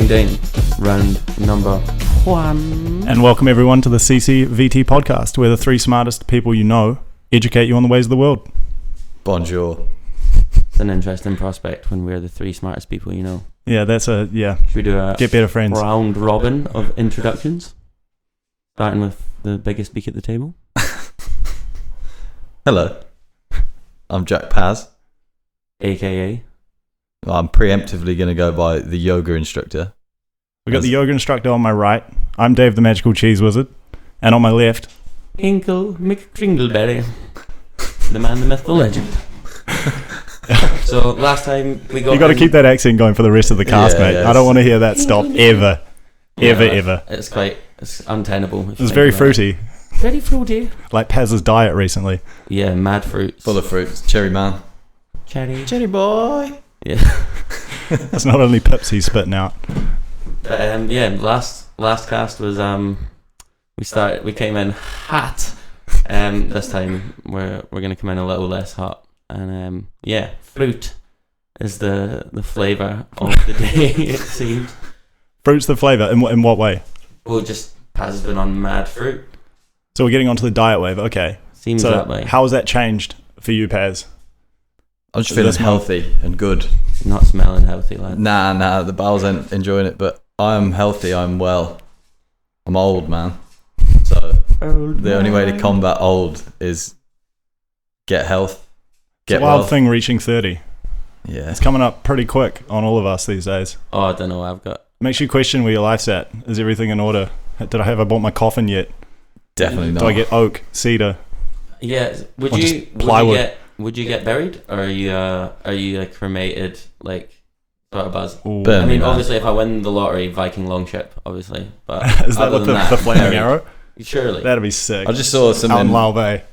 Ding ding. Round number 1. And welcome everyone to the CCVT podcast, where the three smartest people you know educate you on the ways of the world. Bonjour. It's an interesting prospect when we're the three smartest people you know. Yeah, should we do a get better friends round robin of introductions? Starting with the biggest beak at the table. Hello. I'm Jack Paz. AKA? I'm preemptively going to go by the yoga instructor. We got the yoga instructor on my right. I'm Dave the Magical Cheese Wizard. And on my left, Inkle McDringleberry. The man, the myth, the legend. So last time we got... You got to keep that accent going for the rest of the cast, mate. I don't want to hear that stop ever. Ever. It's untenable. It was very fruity. Very fruity. Like Paz's diet recently. Yeah, mad fruits. Full of fruits. Cherry man. Cherry boy. Yeah. It's not only pips he's spitting out. Last cast was we came in hot. This time we're gonna come in a little less hot. And fruit is the flavour of the day, it seems. Fruit's the flavour? In what way? Well, just Paz has been on mad fruit. So we're getting onto the diet wave, okay. Seems that way. How has that changed for you, Paz? I'm just feeling healthy and good. Not smelling healthy, lad. Nah, the bowels ain't enjoying it, but I'm healthy, I'm well. I'm old, man. So the only way to combat old is get health. It's a wild thing reaching 30. Yeah. It's coming up pretty quick on all of us these days. Oh, I don't know, Makes you question where your life's at. Is everything in order? Have I bought my coffin yet? Definitely not. Do I get oak, cedar? Yeah. Would you get buried, or are you like cremated, like sort of buzz? I mean, obviously, if I win the lottery, Viking longship, obviously. But is that with the flaming arrow? Surely. That'd be sick. I just saw something. Out in Lao Bay.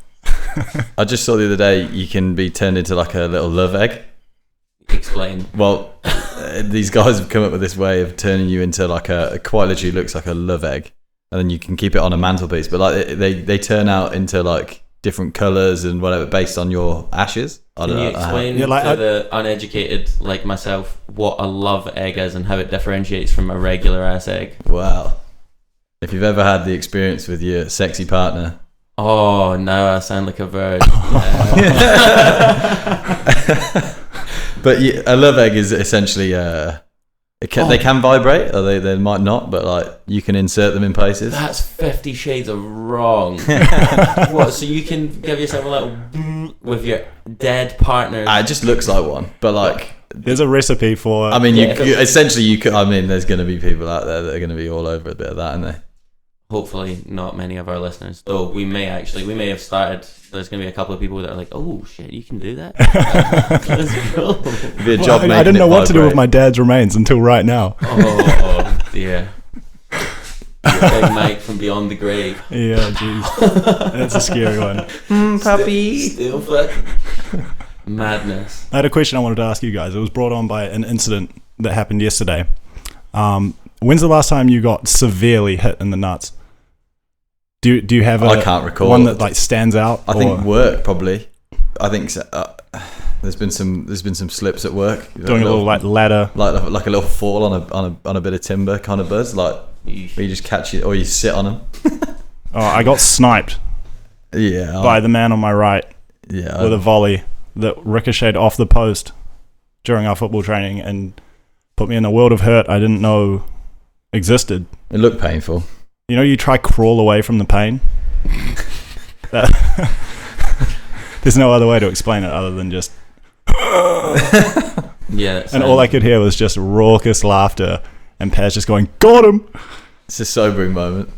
I just saw the other day you can be turned into like a little love egg. Explain. Well, these guys have come up with this way of turning you into like quite literally looks like a love egg, and then you can keep it on a mantelpiece. But like they turn out into like different colours and whatever based on your ashes. Can you explain to the uneducated like myself what a love egg is and how it differentiates from a regular ass egg? Well, if you've ever had the experience with your sexy partner. Oh, now I sound like a bird. But a love egg is essentially they can vibrate, or they might not, but like you can insert them in places. That's 50 shades of wrong. What? So you can give yourself a little with your dead partner? It just looks like one, but like there's a recipe for. I mean, you could. I mean, there's going to be people out there that are going to be all over a bit of that, aren't they? Hopefully not many of our listeners, though we may have started. There's going to be a couple of people that are like, oh shit, you can do that? Let's go. Be a job I didn't know what to do with my dad's remains until right now. Oh dear. Big Mike from beyond the grave. Yeah, jeez. That's a scary one. Puppy. Still fucking madness. I had a question I wanted to ask you guys. It was brought on by an incident that happened yesterday. When's the last time you got severely hit in the nuts? Do you have I can't recall one that like stands out? I think work probably. I think so, there's been some slips at work. Doing a little like ladder, like a little fall on a bit of timber kind of buzz, like where you just catch it or you sit on them. Oh, I got sniped. Yeah, by the man on my right. Yeah, with a volley that ricocheted off the post during our football training and put me in a world of hurt I didn't know existed. It looked painful. You know, you try crawl away from the pain. There's no other way to explain it other than just. Yeah. And all I could hear was just raucous laughter and Paz just going, "Got him!" It's a sobering moment.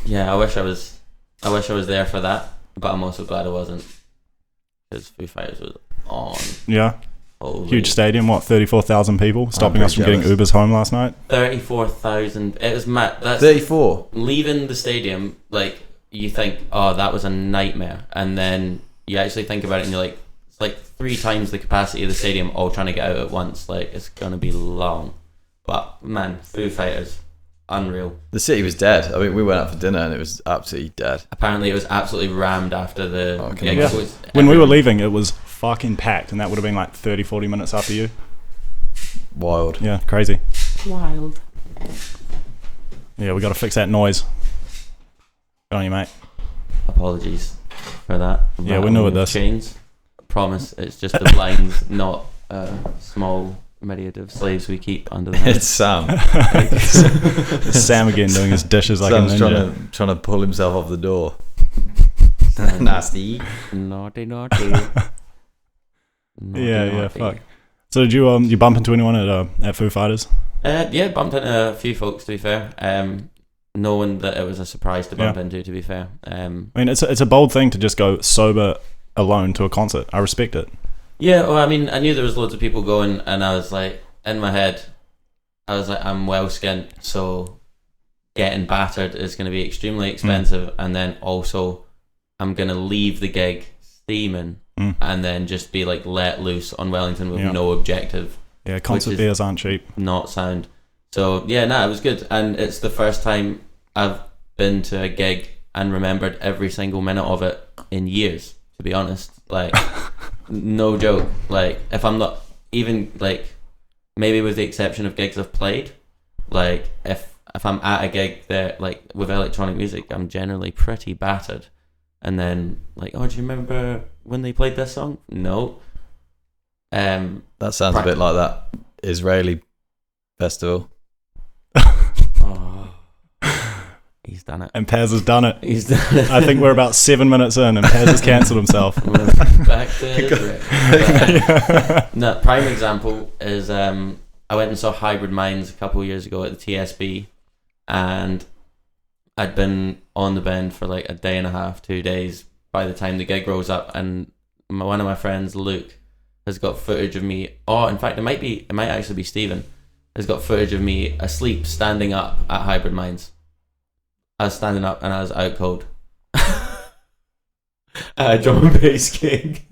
Yeah, I wish I was there for that, but I'm also glad I wasn't, because Foo Fighters was on. Yeah. Holy. Huge stadium, 34,000 people, stopping us from getting Ubers home last night. 34,000. It was mad. That's 34. Leaving the stadium, like, you think, oh, that was a nightmare, and then you actually think about it and you're like, it's like 3 times the capacity of the stadium all trying to get out at once. Like, it's gonna be long. But man, Foo Fighters, unreal. The city was dead. I mean, we went out for dinner and it was absolutely dead. Apparently it was absolutely rammed after the gig. Yeah. When we were leaving, it was fucking packed, and that would have been like 30-40 minutes after you. Wild. Yeah, crazy. Wild. Yeah, we got to fix that noise. Good on you, mate. Apologies for that. Yeah, we're new at this. Chains. I promise it's just the blinds, not a small myriad of slaves we keep under the house. It's Sam. It's Sam again doing his dishes like Sam's a ninja. trying to pull himself off the door. Nasty. Naughty. Yeah, fuck. So did you bump into anyone at Foo Fighters? Yeah, bumped into a few folks, to be fair. Knowing that it was a surprise to bump into, to be fair. I mean, it's a bold thing to just go sober alone to a concert. I respect it. Yeah, well, I mean, I knew there was loads of people going, and I was like, in my head, I was like, I'm well skint, so getting battered is going to be extremely expensive, and then also I'm going to leave the gig steaming, and then just be like let loose on Wellington with no objective. Yeah, concert beers aren't cheap. Not sound. So yeah, it was good, and it's the first time I've been to a gig and remembered every single minute of it in years, to be honest. Like, no joke. Like, if I'm not even like, maybe with the exception of gigs I've played, like if I'm at a gig there, like with electronic music, I'm generally pretty battered. And then like, oh, do you remember when they played this song? No. That sounds a bit like that Israeli festival. Oh, he's done it. And Paz has done it. He's done it. I think we're about 7 minutes in, and Paz has cancelled himself. Back to Israel. No, prime example is I went and saw Hybrid Minds a couple of years ago at the TSB, and I'd been on the bend for like a day and a half, 2 days by the time the gig rolls up, and one of my friends, Luke, has got footage of me. Oh, in fact, it might actually be Stephen. Has got footage of me asleep, standing up at Hybrid Minds. I was standing up and I was out cold at a drum and bass gig.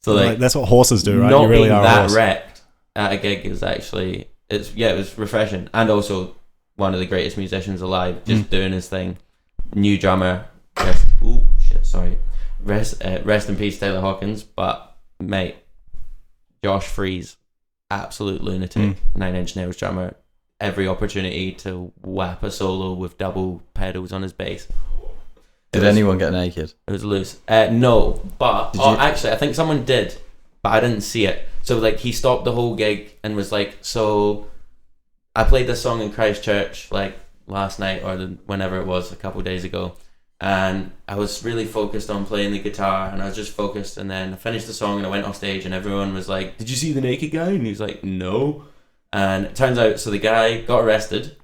So like that's what horses do, right? Not You really being are a that horse. wrecked at a gig is actually it was refreshing, and also one of the greatest musicians alive, just doing his thing. New drummer. Rest in peace, Taylor Hawkins. But mate, Josh Freeze, absolute lunatic. 9 Inch Nails drummer. Every opportunity to whap a solo with double pedals on his bass. Did anyone get naked? It was loose. No, but actually, I think someone did, but I didn't see it. So like, he stopped the whole gig and was like, "So, I played this song in Christchurch like last night or whenever it was, a couple of days ago, and I was really focused on playing the guitar, and I was just focused. And then I finished the song and I went off stage, and everyone was like, 'Did you see the naked guy?' And he was like, 'No.' And it turns out, so the guy got arrested,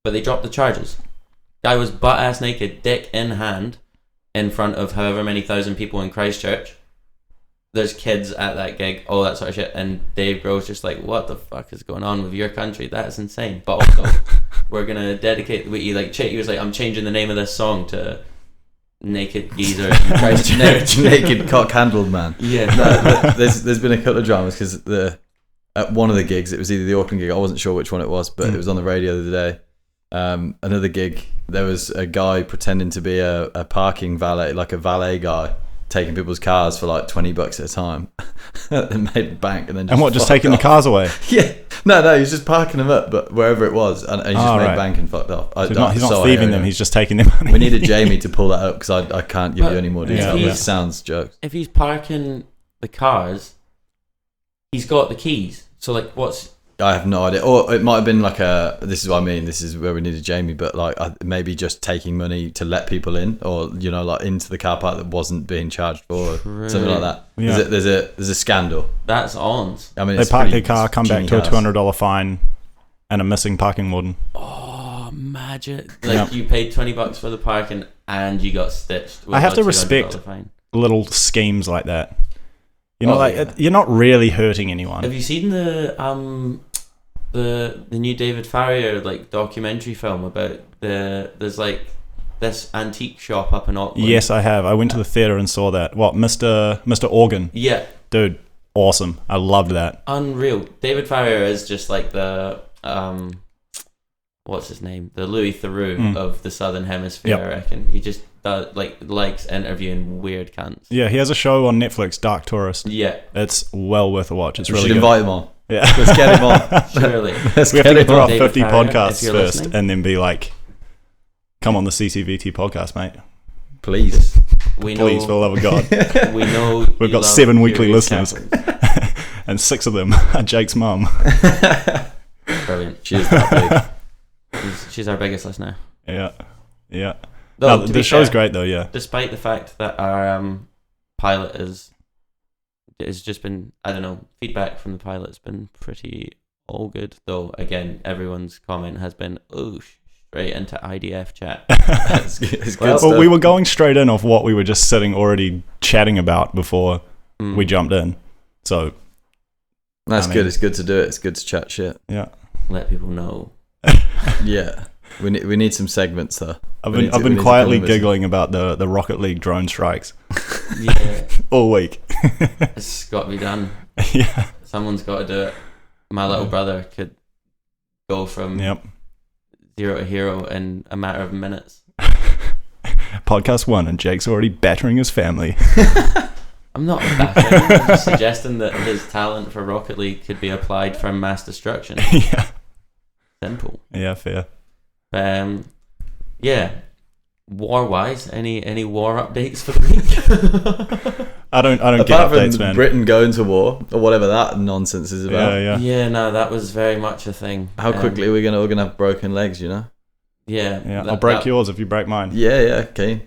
but they dropped the charges. Guy was butt ass naked, dick in hand, in front of however many thousand people in Christchurch. There's kids at that gig, all that sort of shit. And Dave Grohl's just like, what the fuck is going on with your country? That is insane. But also, we're gonna dedicate. He was like, I'm changing the name of this song to Naked Geezer in Christchurch. Naked cock-handled man. Yeah. No, there's been a couple of dramas because at one of the gigs, it was either the Auckland gig, I wasn't sure which one it was, but it was on the radio the other day. Another gig, there was a guy pretending to be a parking valet, like a valet guy, taking people's cars for like $20 at a time and made bank, and then just taking the cars away? Yeah, no, he's just parking them up, but wherever it was, and he just made bank and fucked off. He's not thieving them; he's just taking them money. We needed Jamie to pull that up because I can't give you any more detail. It sounds jokes. If he's parking the cars, he's got the keys. So like, I have no idea. Or it might have been like this is what I mean, this is where we needed Jamie, but like maybe just taking money to let people in, or like into the car park that wasn't being charged for, or something like that. Yeah. There's a scandal. That's on. I mean, they park their car, come back to a $200 fine and a missing parking warden. Oh, magic. Like, you paid $20 for the parking and you got stitched with I have to respect little schemes like that. You know, you're not really hurting anyone. Have you seen the new David Farrier like documentary film about there's like this antique shop up in Auckland? Yes, I have. I went to the theater and saw that. What, Mr. Organ? Yeah, dude, awesome. I loved that. Unreal. David Farrier is just like the what's his name? The Louis Theroux of the Southern Hemisphere. I reckon he just likes interviewing weird cunts. Yeah, he has a show on Netflix, Dark Tourist. Yeah, it's well worth a watch. It's We really should good. invite him on. Yeah. Let's get him on. Surely. Let's We have to get get him through our on. David 50 Farrier, if podcasts you're first listening. and then be like, come on the CCVT podcast, mate. Please. We know. Please, for the love of God. We know. We've you got love 7 weekly curious listeners. captains. And 6 of them are Jake's mum. Brilliant. She's that big. She's our biggest listener. Yeah. Yeah. Though, No, to the be show's fair, great, though, yeah. despite the fact that our pilot is just been, I don't know, feedback from the pilot's been pretty all good. Though again, everyone's comment has been straight into IDF chat. It's good Well, stuff. we were going straight in off what we were just sitting already chatting about before we jumped in. So, That's I mean- good. It's good to do it. It's good to chat shit. yeah. Let people know. Yeah. We need some segments though. I've We need to- been we need to quietly come and visit. giggling about the Rocket League drone strikes Yeah, all week. it's got to be done. Yeah. Someone's got to do it. My little brother could go from Yep. 0 to hero in a matter of minutes. Podcast 1, and Jake's already battering his family. I'm not bashing. I'm just suggesting that his talent for Rocket League could be applied for mass destruction. Yeah. Simple. Yeah, fair. Yeah. War-wise, any war updates for the week? I don't get Apart updates, from man. Britain going to war or whatever that nonsense is about. Yeah. Yeah, no, that was very much a thing. How quickly are we all gonna have broken legs? You know. Yeah. I'll break yours if you break mine. Yeah. Yeah. Okay.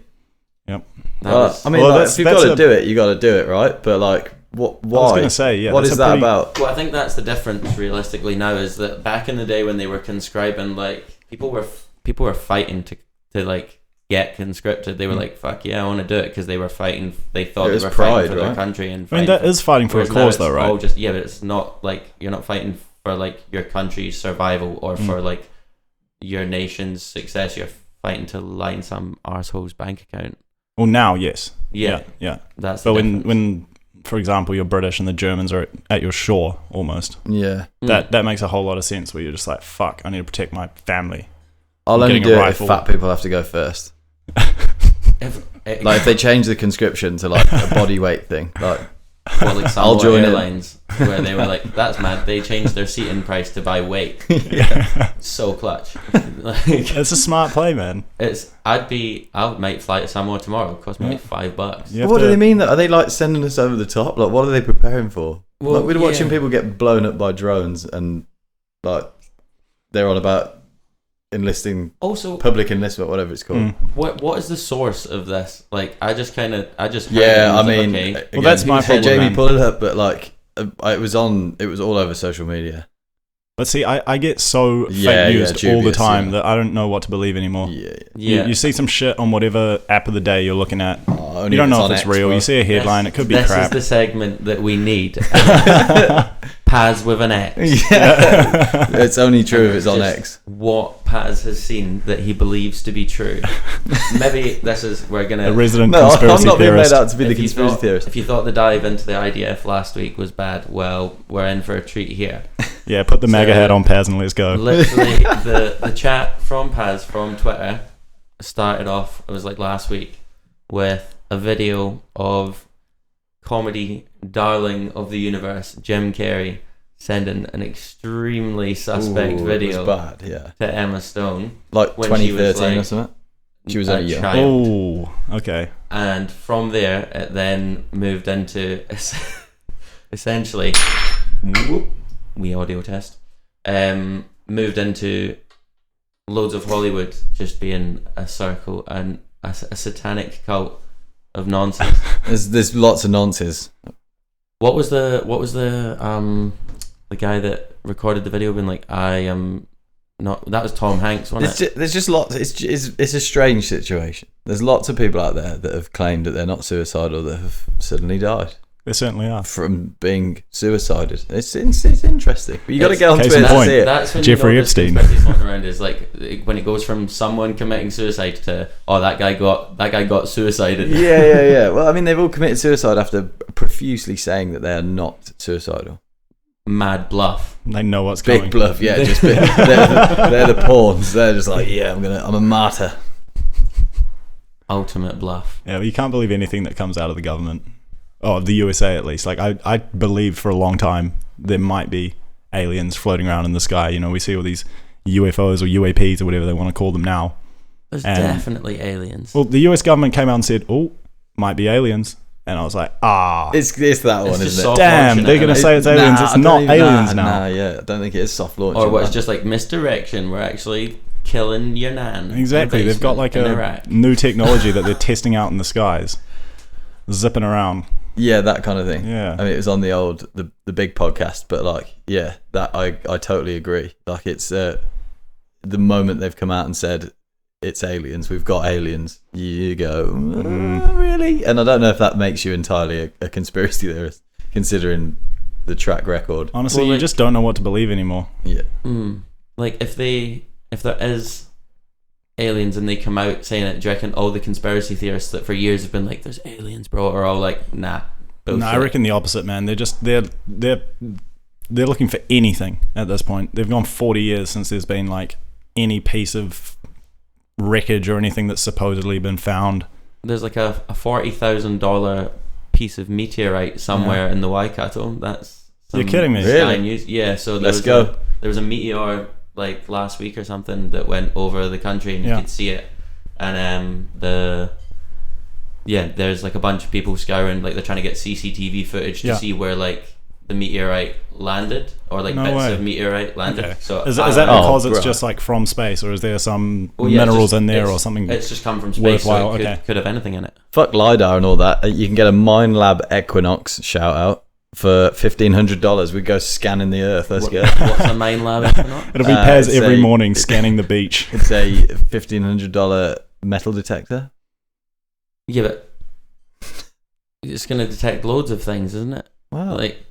Yep. I mean, Well, like, that's- if you've that's got to a- do it, you got to do it, right? But like, what? Why? I was gonna say, yeah. What that's is a that pretty- about? Well, I think that's the difference realistically now is that back in the day when they were conscribing, like people were fighting to like get conscripted. They were like, "Fuck yeah, I want to do it," because they were fighting. They thought It they was were pride, fighting for their right? country and. I mean, that is fighting for a Whereas now cause, it's though, right? all just but it's not like you're not fighting for like your country's survival or for like your nation's success. You're fighting to line some arsehole's bank account. Well, now, yes. Yeah, Yeah. that's. But the when, difference. when, for example, you're British and the Germans are at your shore almost, Yeah. that makes a whole lot of sense. Where you're just like, "Fuck, I need to protect my family." I'll only getting a do it if rifle. fat people have to go first. if Like if they change the conscription to like a body weight thing, like well, like I'll Samoa join in. Airlines, where they were like, "That's mad." They changed their seating price to by weight. Yeah. So clutch. Like, It's a smart play, man. I might fly to Samoa tomorrow. It cost me like $5. You have what do to- they mean? That are they like sending us over the top? Like what are they preparing for? Well, like we're watching yeah. people get blown up by drones, and like they're on about enlisting Also, public enlistment, whatever it's called. Mm. what is the source of this? Like, I just heard it Yeah, and I was like, mean, okay. again, that's my hey, problem, Jamie, man. pull it up, but like it was all over social media. But see, I get so Yeah, fake yeah, news all the dubious, time yeah. that I don't know what to believe anymore. Yeah, Yeah. You see some shit on whatever app of the day you're looking at. Oh, only You don't know on if it's X, real. bro. You see a headline, it could be this crap. is the segment that we need. Paz with an X. Yeah, it's only true if it's on Just X. What Paz has seen that he believes to be true. Maybe this is we're A gonna. resident No, I'm conspiracy not being theorist. made out to be the If you conspiracy thought- theorist. If you thought the dive into the IDF last week was bad, well, we're in for a treat here. Yeah, put the MAGA So- hat on, Paz, and let's go. Literally, the chat from Paz from Twitter started off, it was like last week, with a video of comedy darling of the universe, Jim Carrey, sending an extremely suspect Ooh, video It was bad, yeah. to Emma Stone. Like When she was 2013 or like something. She was a only young. child. Oh, okay. And from there, it then moved into essentially, we audio test, moved into loads of Hollywood just being a circle and a satanic cult of nonsense. There's lots of nonsense. What was the guy that recorded the video being like, I am not, that was Tom Hanks, wasn't it? There's just lots. It's a strange situation. There's lots of people out there that have claimed that they're not suicidal that have suddenly died They certainly are. from being suicided. It's interesting. But you got to get onto Case it in and point. see it. That's when Jeffrey you know this Epstein. conspiracy floating around is like when it goes from someone committing suicide to that guy got suicided. Yeah. Well, I mean, they've all committed suicide after profusely saying that they are not suicidal. Mad bluff. They know what's Big coming. bluff, yeah. Just they're the pawns. They're just like, yeah, I'm a martyr. Ultimate bluff. Yeah, but you can't believe anything that comes out of the government. Oh, the USA at least. Like I believed for a long time there might be aliens floating around in the sky. You know, we see all these UFOs or UAPs or whatever they want to call them now. There's definitely aliens. Well, the US government came out and said, "Oh, might be aliens," and I was like, It's that one, isn't it? Damn, they're going to say it's aliens. It's not aliens now. Yeah, I don't think it is soft launch. Or it's just like misdirection. We're actually killing your nan. Exactly. They've got like a new technology that they're testing out in the skies, zipping around. Yeah, that kind of thing. Yeah. I mean, it was on the big podcast, but like, yeah, that I totally agree. Like, it's the moment they've come out and said it's aliens, we've got aliens, you go, really? And I don't know if that makes you entirely a conspiracy theorist, considering the track record. Honestly, you just don't know what to believe anymore. Yeah. Like, if there is aliens and they come out saying it, do you reckon all the conspiracy theorists that for years have been like, there's aliens, bro, are all like, nah, bullshit? No, I reckon the opposite, man. They're looking for anything at this point. They've gone 40 years since there's been like any piece of wreckage or anything that's supposedly been found. There's like a $40,000 piece of meteorite somewhere in the Waikato. That's You're kidding me. Really? News. Yeah, so Let's go. There was a meteor like last week or something that went over the country and you could see it, and there's like a bunch of people scouring, like they're trying to get CCTV footage to see where like the meteorite landed, or like bits of meteorite landed. Okay. So is that because it's just like from space, or is there some minerals in there or something? It's just come from space, worthwhile. so it could have anything in it. Fuck LiDAR and all that. You can get a Minelab Equinox shout out for $1,500. We go scanning the Earth. Let's go. What's a Minelab Equinox? It'll be Paz every morning scanning the beach. It's a $1,500 metal detector. Yeah, but it's going to detect loads of things, isn't it? Wow. Like,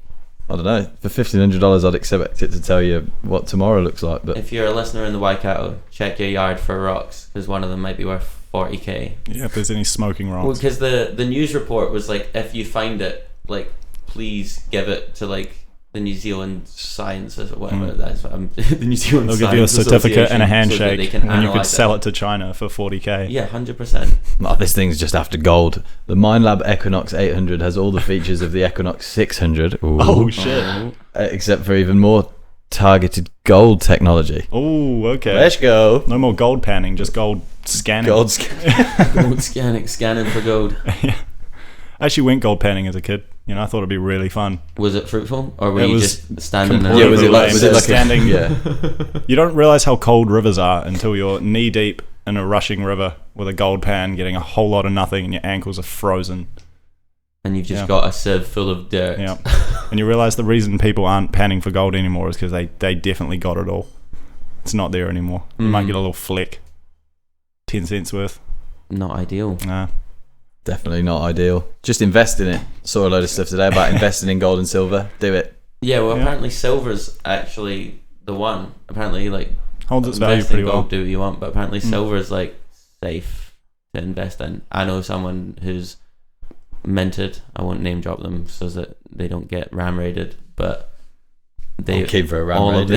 I don't know. For $1,500, I'd expect it to tell you what tomorrow looks like. But if you're a listener in the Waikato, check your yard for rocks, because one of them might be worth $40,000. Yeah, if there's any smoking rocks. Well, because the news report was like, if you find it, like, please give it to like the New Zealand Science or whatever. That's what the New Zealand. They'll give you a certificate and a handshake, so and you could sell it to China for $40,000. Yeah, 100%. Oh, this thing's just after gold. The Minelab Equinox 800 has all the features of the Equinox 600. Ooh. Oh shit! Except for even more targeted gold technology. Oh, okay. Let's go. No more gold panning, just gold scanning. Gold scanning for gold. Yeah. I actually went gold panning as a kid. You know, I thought it'd be really fun. Was it fruitful, or were you just standing there? Yeah, was it like standing? Yeah. You don't realize how cold rivers are until you're knee deep in a rushing river with a gold pan, getting a whole lot of nothing, and your ankles are frozen. And you've just got a sieve full of dirt. Yeah. And you realize the reason people aren't panning for gold anymore is because they definitely got it all. It's not there anymore. You might get a little fleck. 10 cents worth. Not ideal. Nah. Definitely not ideal. Just invest in it. Saw a load of stuff today about investing in gold and silver. Do it. Yeah, well, apparently silver's actually the one. Apparently, like, holds its value pretty well. Do what you want, but apparently silver's like safe to invest in. I know someone who's minted. I won't name drop them so that they don't get ram raided, but they keep for a ram raid.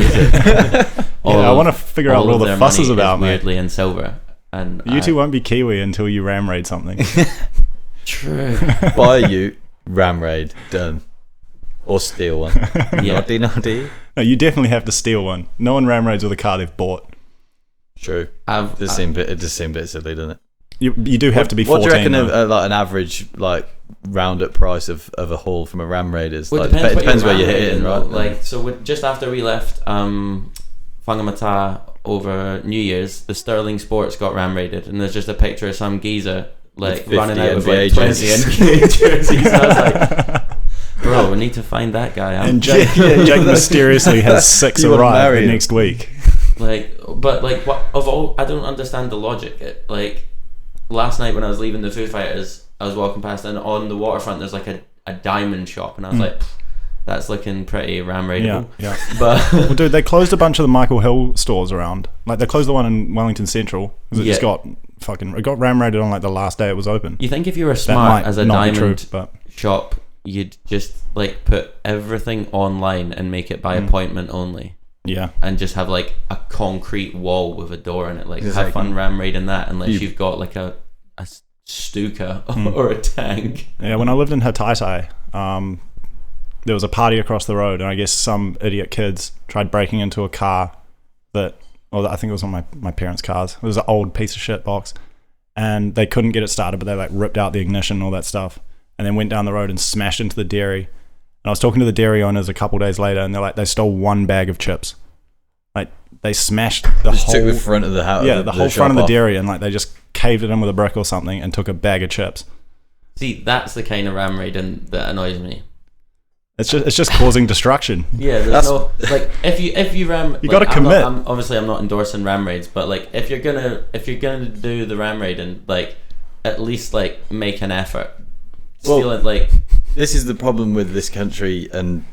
I want to figure out what all the fuss is about, mate. Weirdly in silver. And you two won't be Kiwi until you ram raid something. True. Buy you ram raid, done. Or steal one. Yeah. Naughty. No, you definitely have to steal one. No one ram raids with a car they've bought. True. It does seem a bit silly, doesn't it? You do have to be 14. What do you reckon like an average like round up price of a haul from a ram raid is? Well, like, it depends where you're hitting, right? Like, so just after we left Whangamata over New Year's, the Sterling Sports got ram raided, and there's just a picture of some geezer like running out with like 20 NBA jerseys. I was like, bro, we need to find that guy out. And Jake mysteriously has 6 arrive the next week. Like, but like, what of all? I don't understand the logic. Like, last night when I was leaving the Foo Fighters, I was walking past, and on the waterfront there's like a diamond shop, and I was like, that's looking pretty ram raidable. Yeah. But well, dude, they closed a bunch of the Michael Hill stores around. Like, they closed the one in Wellington Central because it got ram raided on like the last day it was open. You think if you were smart as a diamond shop, you'd just like put everything online and make it by appointment only. Yeah. And just have like a concrete wall with a door in it. Like, have fun ram raiding that unless you've got like a Stuka or a tank. Yeah, when I lived in Hataitai, there was a party across the road, and I guess some idiot kids tried breaking into a car I think it was one of my parents' cars. It was an old piece of shit box, and they couldn't get it started, but they like ripped out the ignition and all that stuff, and then went down the road and smashed into the dairy. And I was talking to the dairy owners a couple days later, and they're like, they stole one bag of chips. Like, they smashed the Just whole took the front of the house. yeah, the whole front of the dairy, and like they just caved it in with a brick or something and took a bag of chips. See, that's the kind of ram raiding that annoys me. It's just causing destruction. Yeah, there's no like if you ram. You like, got to commit. I'm not endorsing ram raids, but like if you're gonna do the ram raid, and like at least like make an effort. Steal it, like this is the problem with this country and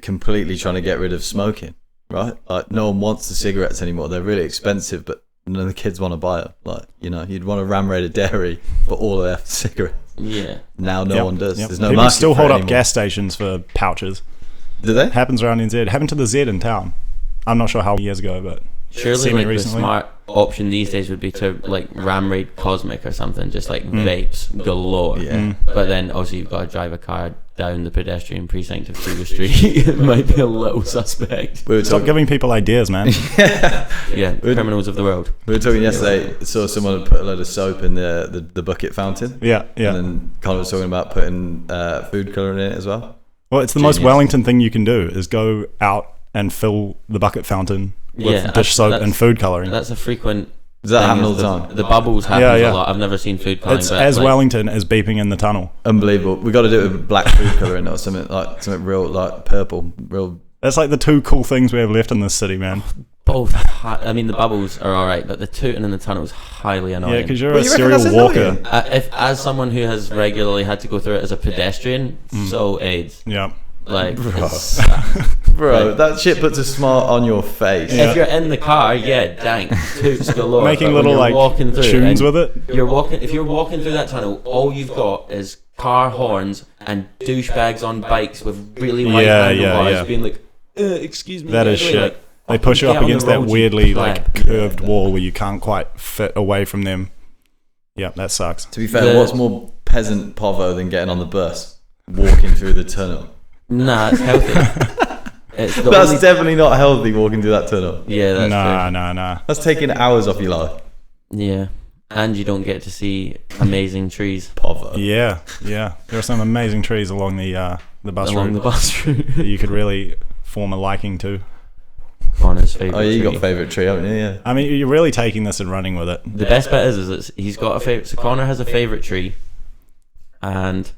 completely trying to get rid of smoking, right? Like no one wants the cigarettes anymore. They're really expensive, but none of the kids want to buy them. Like you'd want to ram raid a dairy for all of their cigarettes. Yeah. Now no one does. Yep. There's no People market still for it hold up anymore. gas stations for pouches. Do they? Happens around NZ. Happened to the Z in town. I'm not sure how many years ago, but Surely, like, the smart option these days would be to like ram raid Cosmic or something, just like vapes galore. Yeah. But then also you've got to drive a car down the pedestrian precinct of Cougar Street. It might be a little suspect. We were stop giving people ideas, man. Yeah, criminals of the world. We were talking yesterday. Saw someone put a load of soap in the bucket fountain. Yeah. And then Connor was talking about putting food colouring in it as well. Well, it's the most Wellington thing you can do is go out and fill the bucket fountain with dish soap and food colouring. That's a frequent. Does that happen all the time? The bubbles happens a lot. I've never seen food colouring. It's as Wellington as beeping in the tunnel. Unbelievable. We got to do it with black food colouring or something real like purple, real. That's like the two cool things we have left in this city, man. Both. I mean, the bubbles are all right, but the tooting in the tunnel is highly annoying. Yeah, because you're a serial walker. If as someone who has regularly had to go through it as a pedestrian, so AIDS. Yeah. Like, bro, that shit puts a smile on your face. If you're in the car, dank, toots galore. Making little like walking through tunes with it. If you're walking through that tunnel, all you've got is car horns and douchebags on bikes with really wide handlebars being like, excuse me. That is shit. Like, they push you up against that weirdly like flag. curved wall where you can't quite fit away from them. Yeah, that sucks. To be fair, what's more peasant povo than getting on the bus, walking through the tunnel? Nah, it's healthy. That's definitely not healthy, walking through that tunnel. Yeah, that's true. Nah. That's taking hours off your life. Yeah, and you don't get to see amazing trees. Povo. Yeah. There are some amazing trees along the bus along route the bus route that you could really form a liking to. Connor's favourite you tree. got favourite tree, haven't you? Yeah. I mean, you're really taking this and running with it. The best bit is he's got a favourite. So Connor has a favourite tree, and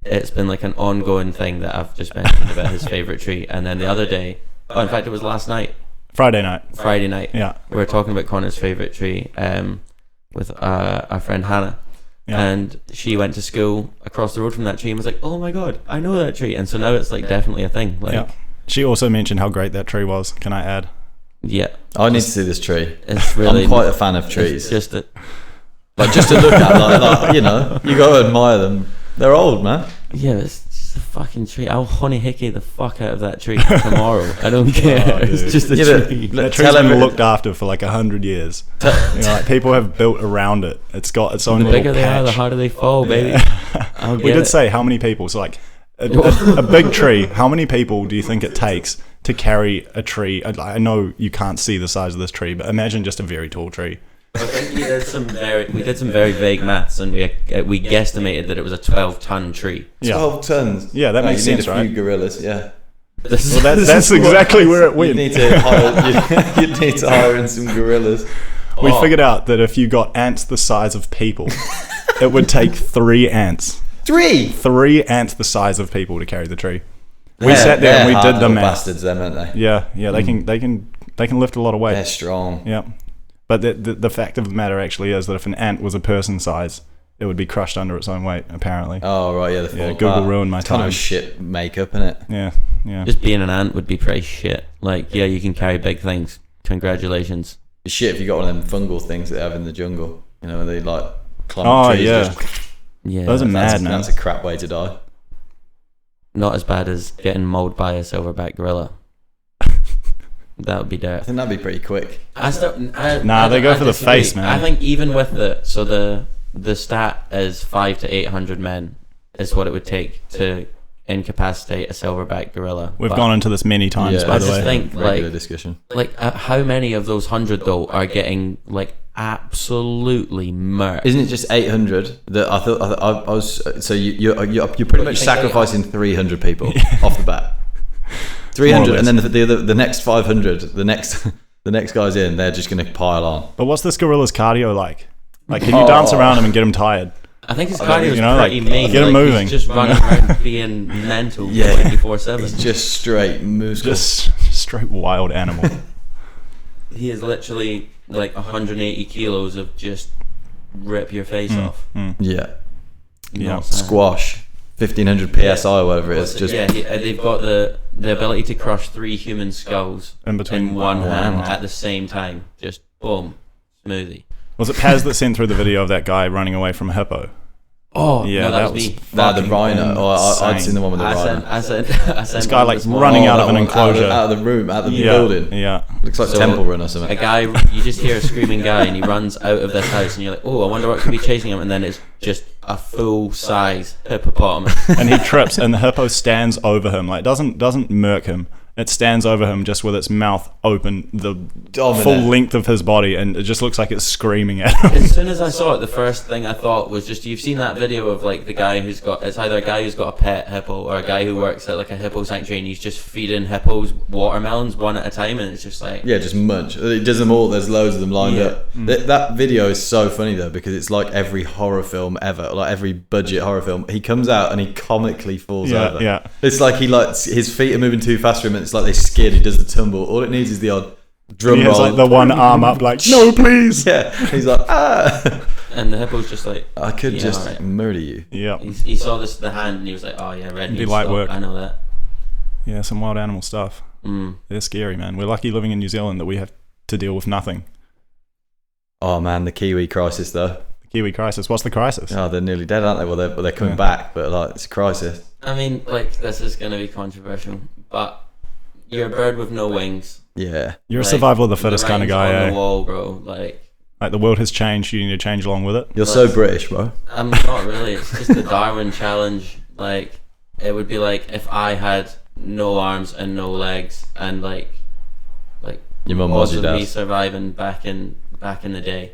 it's been like an ongoing thing that I've just mentioned about his favourite tree. And then the other day, in fact, it was last night. Friday night. Yeah. We were talking about Connor's favourite tree with our friend Hannah. Yeah. And she went to school across the road from that tree and was like, oh my god, I know that tree. And so now it's like definitely a thing. Like, yeah. She also mentioned how great that tree was. Can I add? Yeah. I need to see this tree. It's really. I'm quite a fan of trees. It's just that. Like just to look at, like you know, you got to admire them. They're old, man. Yeah, it's just a fucking tree. I'll honey hickey the fuck out of that tree tomorrow. I don't care. It's just a tree. That tree's been looked after for like 100 years. Like people have built around it. It's got its own The little bigger they are, the patch. harder they fall, baby. We did say how many people. So like a big tree. How many people do you think it takes to carry a tree? I know you can't see the size of this tree, but imagine just a very tall tree. I think we did some very vague maths, and we guesstimated that it was a 12-ton tree. 12 tons. Yeah, that makes sense, right? right? A few gorillas, yeah. Well, that's exactly where it went. You need to hire in some gorillas. We figured out that if you got ants the size of people, it would take 3 ants. 3 ants the size of people to carry the tree. We sat there and we did the math. Bastards, them, aren't they? Yeah, they can lift a lot of weight. They're strong. Yeah, but the fact of the matter actually is that if an ant was a person size, it would be crushed under its own weight. Apparently. Oh right, yeah. Google ruined my time. Kind of shit makeup, isn't it? Yeah. Just being an ant would be pretty shit. Like, yeah, you can carry big things. Congratulations. It's shit if you got one of them fungal things that they have in the jungle. You know, when they like climb trees. Yeah. Those are mad, man. That's a crap way to die. Not as bad as getting mauled by a silverback gorilla. That would be dirt. I think that'd be pretty quick. They go for the face, man. I think even with the stat is 500 to 800 men is what it would take to incapacitate a silverback gorilla. We've but gone into this many times, by I the just way. think Regular like discussion. how many of those 100 though are getting like absolutely murked? Isn't it just 800 that I thought I was? So you're pretty much sacrificing 300 people off the bat. 300, and then the next 500, the next guys in, they're just going to pile on. But what's this gorilla's cardio like? Like, can you dance around him and get him tired? I think his cardio is like, pretty mean. get him moving. He's just running around being mental 24/7. He's just straight muscle. Just straight wild animal. He is literally like 180 kilos of just rip your face off. Yeah. Not saying. Squash. 1500 psi or whatever it is. Just they've got the ability to crush 3 human skulls in one hand at the same time. Just boom, smoothie. Was it Paz that sent through the video of that guy running away from a hippo? Oh, yeah, no, that was me. The rhino. I'd seen the one with the rhino. I sent this guy like running out of an enclosure, out of the room, out of the building. Yeah, looks like Temple Run or something. A guy, you just hear a screaming guy, and he runs out of this house, and you're like, oh, I wonder what could be chasing him, and then it's just a full-size hippopotamus, and he trips, and the hippo stands over him, like doesn't murk him. It stands over him just with its mouth open, the full length of his body, and it just looks like it's screaming at him. As soon as I saw it, the first thing I thought was just, you've seen that video of like the guy who's got, it's either a guy who's got a pet hippo or a guy who works at like a hippo sanctuary and he's just feeding hippos watermelons one at a time, and it's just like... Yeah, just munch. It does them all, there's loads of them lined up. That video is so funny though, because it's like every horror film ever, like every budget horror film. He comes out and he comically falls over. Yeah. It's like his feet are moving too fast for him, and it's like they skid, he does the tumble. All it needs is the odd drum he roll. has like the one arm up like, no please. Yeah, he's like, ah. And the hippo's just like... I could just right. murder you. Yeah. He saw the hand and he was like, oh yeah, red Be light work. I know that. Yeah, some wild animal stuff. They're scary, man. We're lucky living in New Zealand that we have to deal with nothing. Oh man, the Kiwi crisis though. The Kiwi crisis. What's the crisis? Oh, they're nearly dead, aren't they? Well, they're coming back, but like it's a crisis. I mean, like, this is going to be controversial, but you're a bird with no wings. Yeah. You're a survival of the fittest kind of guy, on the wall, bro. Like the world has changed, you need to change along with it. You're so British, bro. I'm not really. It's just the Darwin challenge. Like, it would be like if I had no arms and no legs, and like your mum was your me dad. surviving back in the day.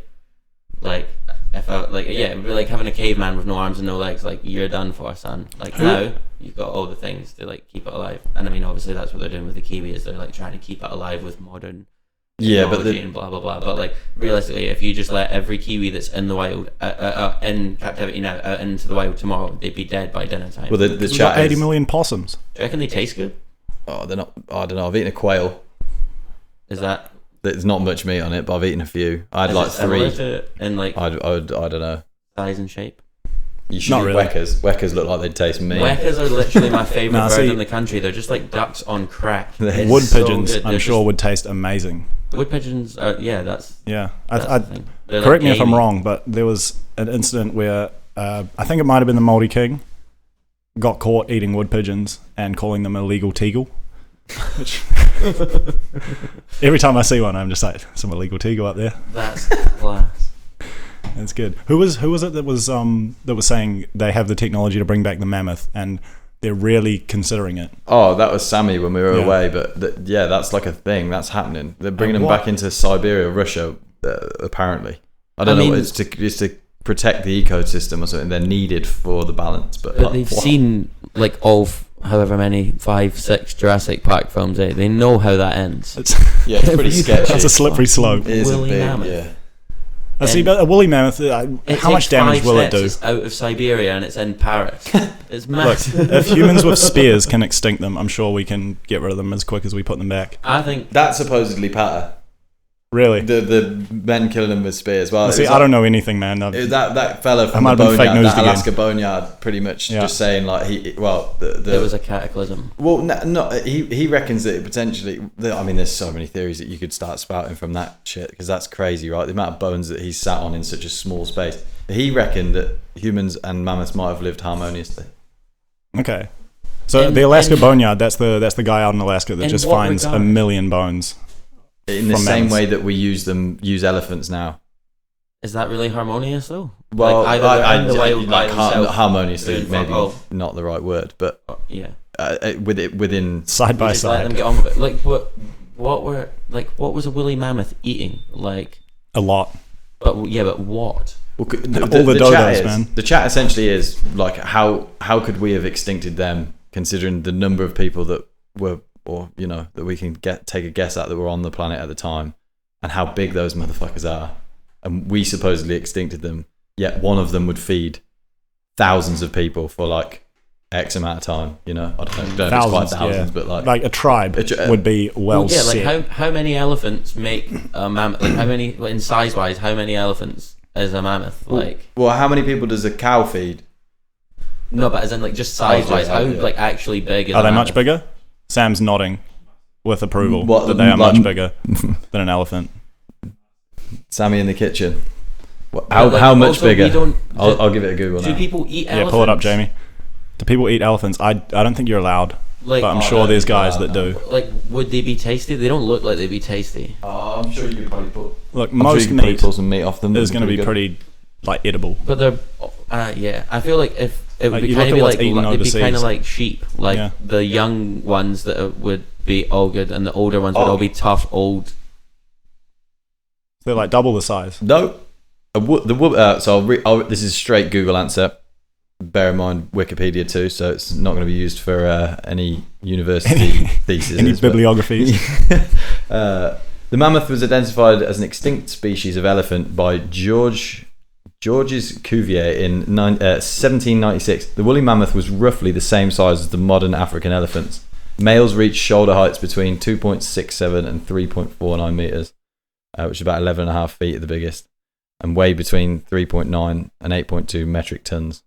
Like, if I it would be like having a caveman with no arms and no legs. Like, you're done for, son. Like, now you've got all the things to like keep it alive. And I mean, obviously that's what they're doing with the kiwi, is they're like trying to keep it alive with modern technology and blah blah blah. But like, realistically, if you just let every kiwi that's in the wild in captivity now out into the wild tomorrow, they'd be dead by dinner time. Well, the We've chat got 80 million possums. Do you reckon they taste good? Oh, they're not. I don't know. I've eaten a quail. Is that... There's not much meat on it, but I've eaten a few. I had like 3. In like I don't know. size and shape. You should Not eat really. Weckers. Weckers look like they'd taste meat. Weckers are literally my favourite bird see- in the country. They're just like ducks on crack. It's Wood so pigeons, good. I'm They're sure, would taste amazing. Wood pigeons are, that's Yeah. the thing. They're Correct like me if I'm gamey. wrong, but there was an incident where I think it might have been the Māori king got caught eating wood pigeons and calling them illegal teagle. Which every time I see one, I'm just like, some illegal teagle up there. That's class. That's good. Who was it that was saying they have the technology to bring back the mammoth and they're really considering it? Oh, that was Sammy when we were Yeah. away. But that's like a thing that's happening. They're bringing them what? back into Siberia, Russia. Apparently, I don't know. mean- It's to protect the ecosystem or something. They're needed for the balance. But But like, they've what? seen like however many 5-6 Jurassic Park films. They know how that ends. Yeah, it's pretty sketchy. That's a slippery slope. It is a Woolly big, mammoth. yeah. I see, but a woolly mammoth, It how much takes damage 5 will it steps, do? It's out of Siberia and it's in Paris. It's Look, massive. if humans with spears can extinct them, I'm sure we can get rid of them as quick as we put them back. I think That's supposedly Patter. Really? The men killing them with spears. Well, See, I don't know anything, man. that fella I from might the have been fake boneyard, news that again. Alaska boneyard, pretty much Yeah. just saying like it was a cataclysm. he reckons that it potentially. I mean, there's so many theories that you could start spouting from that shit because that's crazy, right? The amount of bones that he's sat on in such a small space. He reckoned that humans and mammoths might have lived harmoniously. Okay. So In- the Alaska in- boneyard, that's the guy out in Alaska that in just what finds regard? a million bones. In the From same mammoths. way that we use elephants now. Is that really harmonious though? Well, like either in the wild by like themselves, harmoniously, doing maybe fuck all. not the right word, but Yeah. within Side by Just let them side. get on with it. Like what was a woolly mammoth eating? Like, A lot. but what? well, All the chat dodos, is, man. The chat essentially is like how could we have extincted them, considering the number of people that were, or that we can take a guess at that were on the planet at the time, and how big those motherfuckers are, and we supposedly extincted them. Yet one of them would feed thousands of people for like X amount of time. I don't know if it's quite thousands, but like a tribe would be Yeah, set. like how many elephants make a mammoth? Like how many, in size wise, how many elephants is a mammoth? Like, well, how many people does a cow feed? no, but as in like just size wise, how like actually big is Are a they mammoth? much bigger? Sam's nodding with approval What, that they are like- much bigger than an elephant. Sammy in the kitchen. But, How like, much also, bigger? we don't- I'll give it a Google Do now. people eat elephants? Yeah, pull it up, Jamie. Do people eat elephants? I don't think you're allowed, Like, but I'm sure there's guys that do. like, would they be tasty? They don't look like they'd be tasty. Oh, I'm sure you could probably put. Look, I'm most sure you could probably meat pull some meat off them. is going to be good. pretty like edible. But they're, yeah. I feel like if it would Like, be you kind look of be at what's like, eaten it'd be kind of overseas. like sheep. Like Yeah. the young ones that would be all good, and the older ones would all be tough old. They're like double the size. No. So this is straight Google answer. Bear in mind Wikipedia too, so it's not going to be used for any university thesis. Any bibliographies? The mammoth was identified as an extinct species of elephant by Georges Cuvier in 1796. The woolly mammoth was roughly the same size as the modern African elephants. Males reach shoulder heights between 2.67 and 3.49 meters, which is about 11.5 feet at the biggest, and weigh between 3.9 and 8.2 metric tons.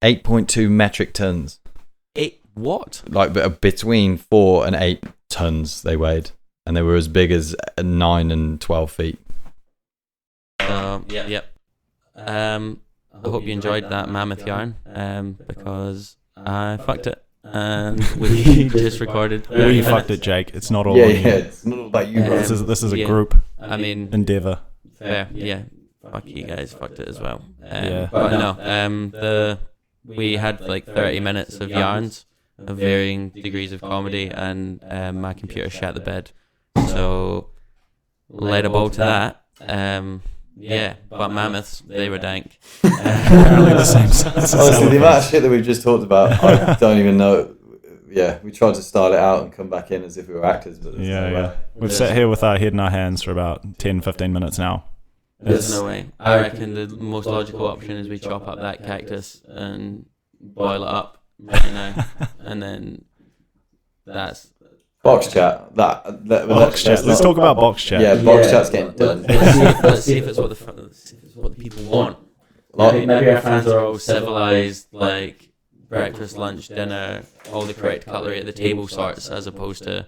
8.2 metric tons. What? Like between 4 and 8 tons they weighed, and they were as big as 9 and 12 feet. Yep. I hope you enjoyed that mammoth yarn, because I fucked it, and we just recorded. We fucked it, Jake. It's not all on you. It's not about you, bro. This is a Yeah. group I mean, endeavor. fair, yeah. Fuck you guys, fucked it as well. Yeah. But no, we had like 30 minutes of yarns of varying degrees of comedy, and my computer shat the bed. So, laid a bow to that. Yeah, but mammoths, they were dank. Apparently the same size. Honestly, the amount of shit that we've just talked about, I don't even know. Yeah, we tried to style it out and come back in as if we were actors, but there's no way. We've sat here with our head in our hands for about 10-15 minutes now. There's no way. I reckon the most logical option is we chop up that cactus and boil it up right now, and then that's Box chat. Let's talk about box chat. Yeah, box chat's getting done. Let's see if it's what the people want. Maybe our fans are all civilized, like breakfast, lunch, dinner, all the correct cutlery at the table sorts, as opposed to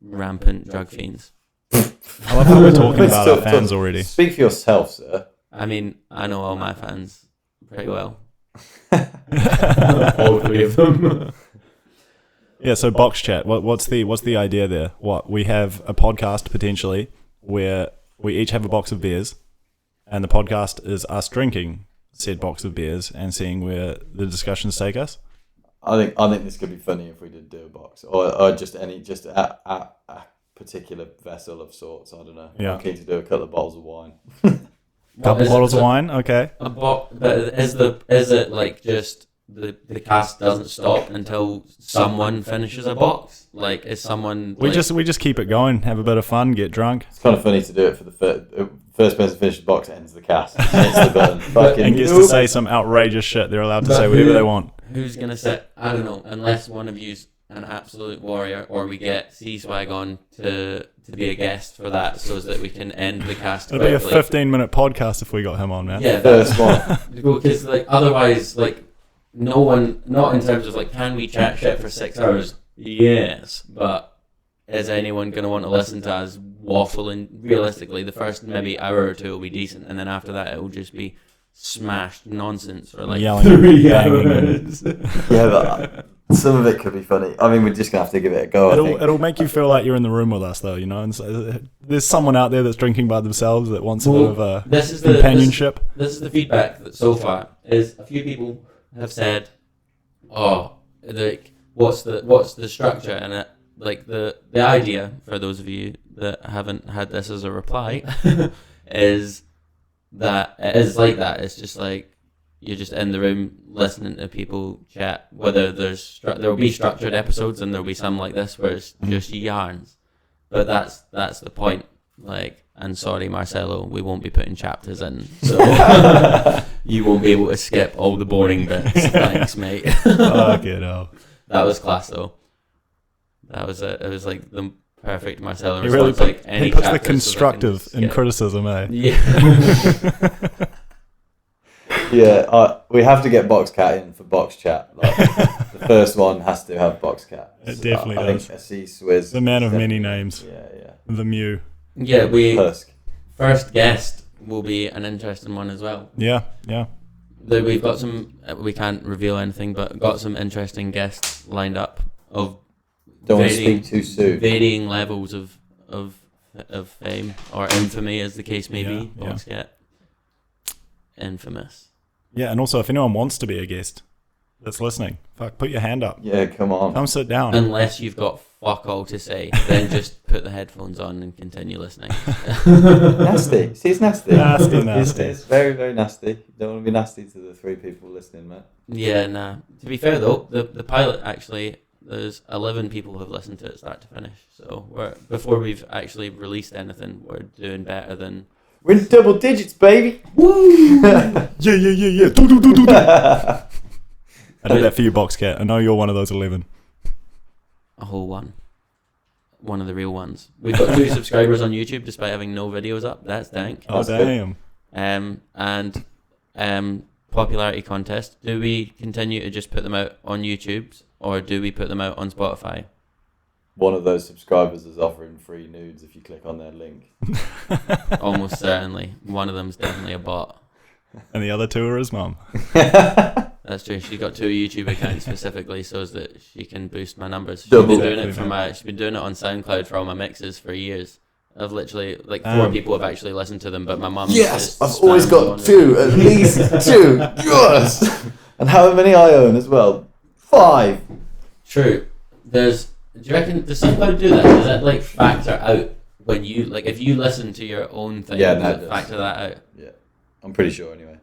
rampant drug fiends. I love how we're talking about our fans already. Speak for yourself, sir. I mean, I know all my fans pretty well. All three of them. Yeah, so box chat. What's the idea there? What, we have a podcast potentially where we each have a box of beers, and the podcast is us drinking said box of beers and seeing where the discussions take us. I think this could be funny if we did do a box, or just a particular vessel of sorts. I don't know. Yeah. I'm keen to do a couple of bottles of wine. Couple bottles of wine, okay. But is it like just the cast doesn't stop until someone finishes a box? Like, is someone We just keep it going, have a bit of fun, get drunk, It's kind of funny to do it for the first person to finish the box ends the cast, hits the button, fucking and gets to say some outrageous shit. They're allowed to say whatever they want. Who's gonna sit? I don't know. Unless one of you's an absolute warrior, or we get C-Swag on to be a guest for that, so that we can end the cast. It'd be a quickly. 15-minute podcast if we got him on, man. Yeah, first one. because like otherwise, like no one, not in terms of like, can we chat shit for 6 hours? Yes, but is anyone gonna want to listen to us waffle? And realistically, the first maybe hour or two will be decent, and then after that, it will just be smashed nonsense for like Yelling, 3 banging. hours. Yeah, Some of it could be funny. I mean, we're just gonna have to give it a go. I think. It'll make you feel like you're in the room with us, though, you know. And so, there's someone out there that's drinking by themselves that wants a bit of companionship. This is the feedback that so far is a few people have said, "Oh, like what's the structure?" And it, like the idea for those of you that haven't had this as a reply is that it is like that. It's just like you're just in the room listening to people chat. Whether there'll be structured episodes and there'll be some like this where it's just yarns, but that's the point. Like, and sorry, Marcelo, we won't be putting chapters in, so you won't be able to skip all the boring bits. Thanks, mate. Okay, no. That was class though. That was it. It was like the perfect Marcelo He really response. Like any he puts the chapters constructive so they can in skip. criticism, eh? Yeah. Yeah, we have to get Box Cat in for Box Chat. Like, the first one has to have Box Cat. It definitely I does. think C Swizz. The man of many names. Yeah. The Mew. Yeah, Husk. first guest will be an interesting one as well. Yeah. We've got some. We can't reveal anything, but got some interesting guests lined up of Don't want to speak too soon. varying levels of fame or infamy, as the case may be. Yeah. Box Cat. Infamous. Yeah, and also if anyone wants to be a guest that's listening, put your hand up. Yeah, come on. Come sit down. Unless you've got fuck all to say, then just put the headphones on and continue listening. Nasty. See, it's nasty. Nasty. It's very, very nasty. You don't want to be nasty to the 3 people listening, mate. Yeah, nah. To be fair though, the pilot actually, there's 11 people who have listened to it start to finish. So before we've actually released anything, we're doing better than. We're in double digits, baby. Woo! Yeah. Do. I did that for you, Box Cat. I know you're one of those 11. A whole one. One of the real ones. We've got 2 subscribers on YouTube despite having no videos up. That's dank. Oh, damn. And popularity contest. Do we continue to just put them out on YouTube or do we put them out on Spotify? One of those subscribers is offering free nudes if you click on their link. Almost certainly. One of them's definitely a bot. And the other 2 are his mum. That's true. She's got 2 YouTube accounts specifically so that she can boost my numbers. She's been doing it she's been doing it on SoundCloud for all my mixes for years. I've literally 4 people have actually listened to them, but my mum. Yes, I've always got 2, at least 2. Yes, and how many I own as well? 5. True. Do you reckon does SoundCloud do that? Does that like factor out when you like if you listen to your own thing? Yeah, does it factor that out? Yeah, I'm pretty sure anyway.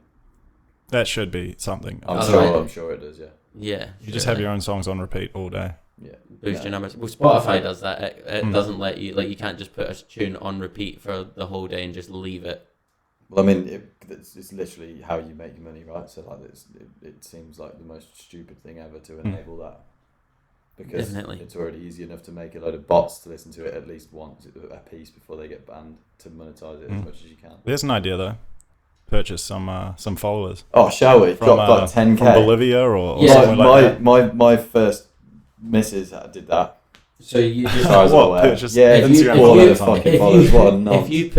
That should be something. I'm sure it does. Yeah. Yeah. You just have your own songs on repeat all day. Yeah. Boost your numbers. Well, Spotify does that. It doesn't let you you can't just put a tune on repeat for the whole day and just leave it. Well, I mean, it's literally how you make your money, right? So like, it seems like the most stupid thing ever to enable that. Because Definitely. It's already easy enough to make a load of bots to listen to it at least once a piece before they get banned to monetize it as much as you can. There's an idea though. Purchase some followers. Oh, shall we? From, Got 10k from Bolivia or Yeah. something like that. My first missus did that. So you just As far as I'm What, aware. purchase Yeah, Instagram all followers? those fucking followers. What a nonce. if you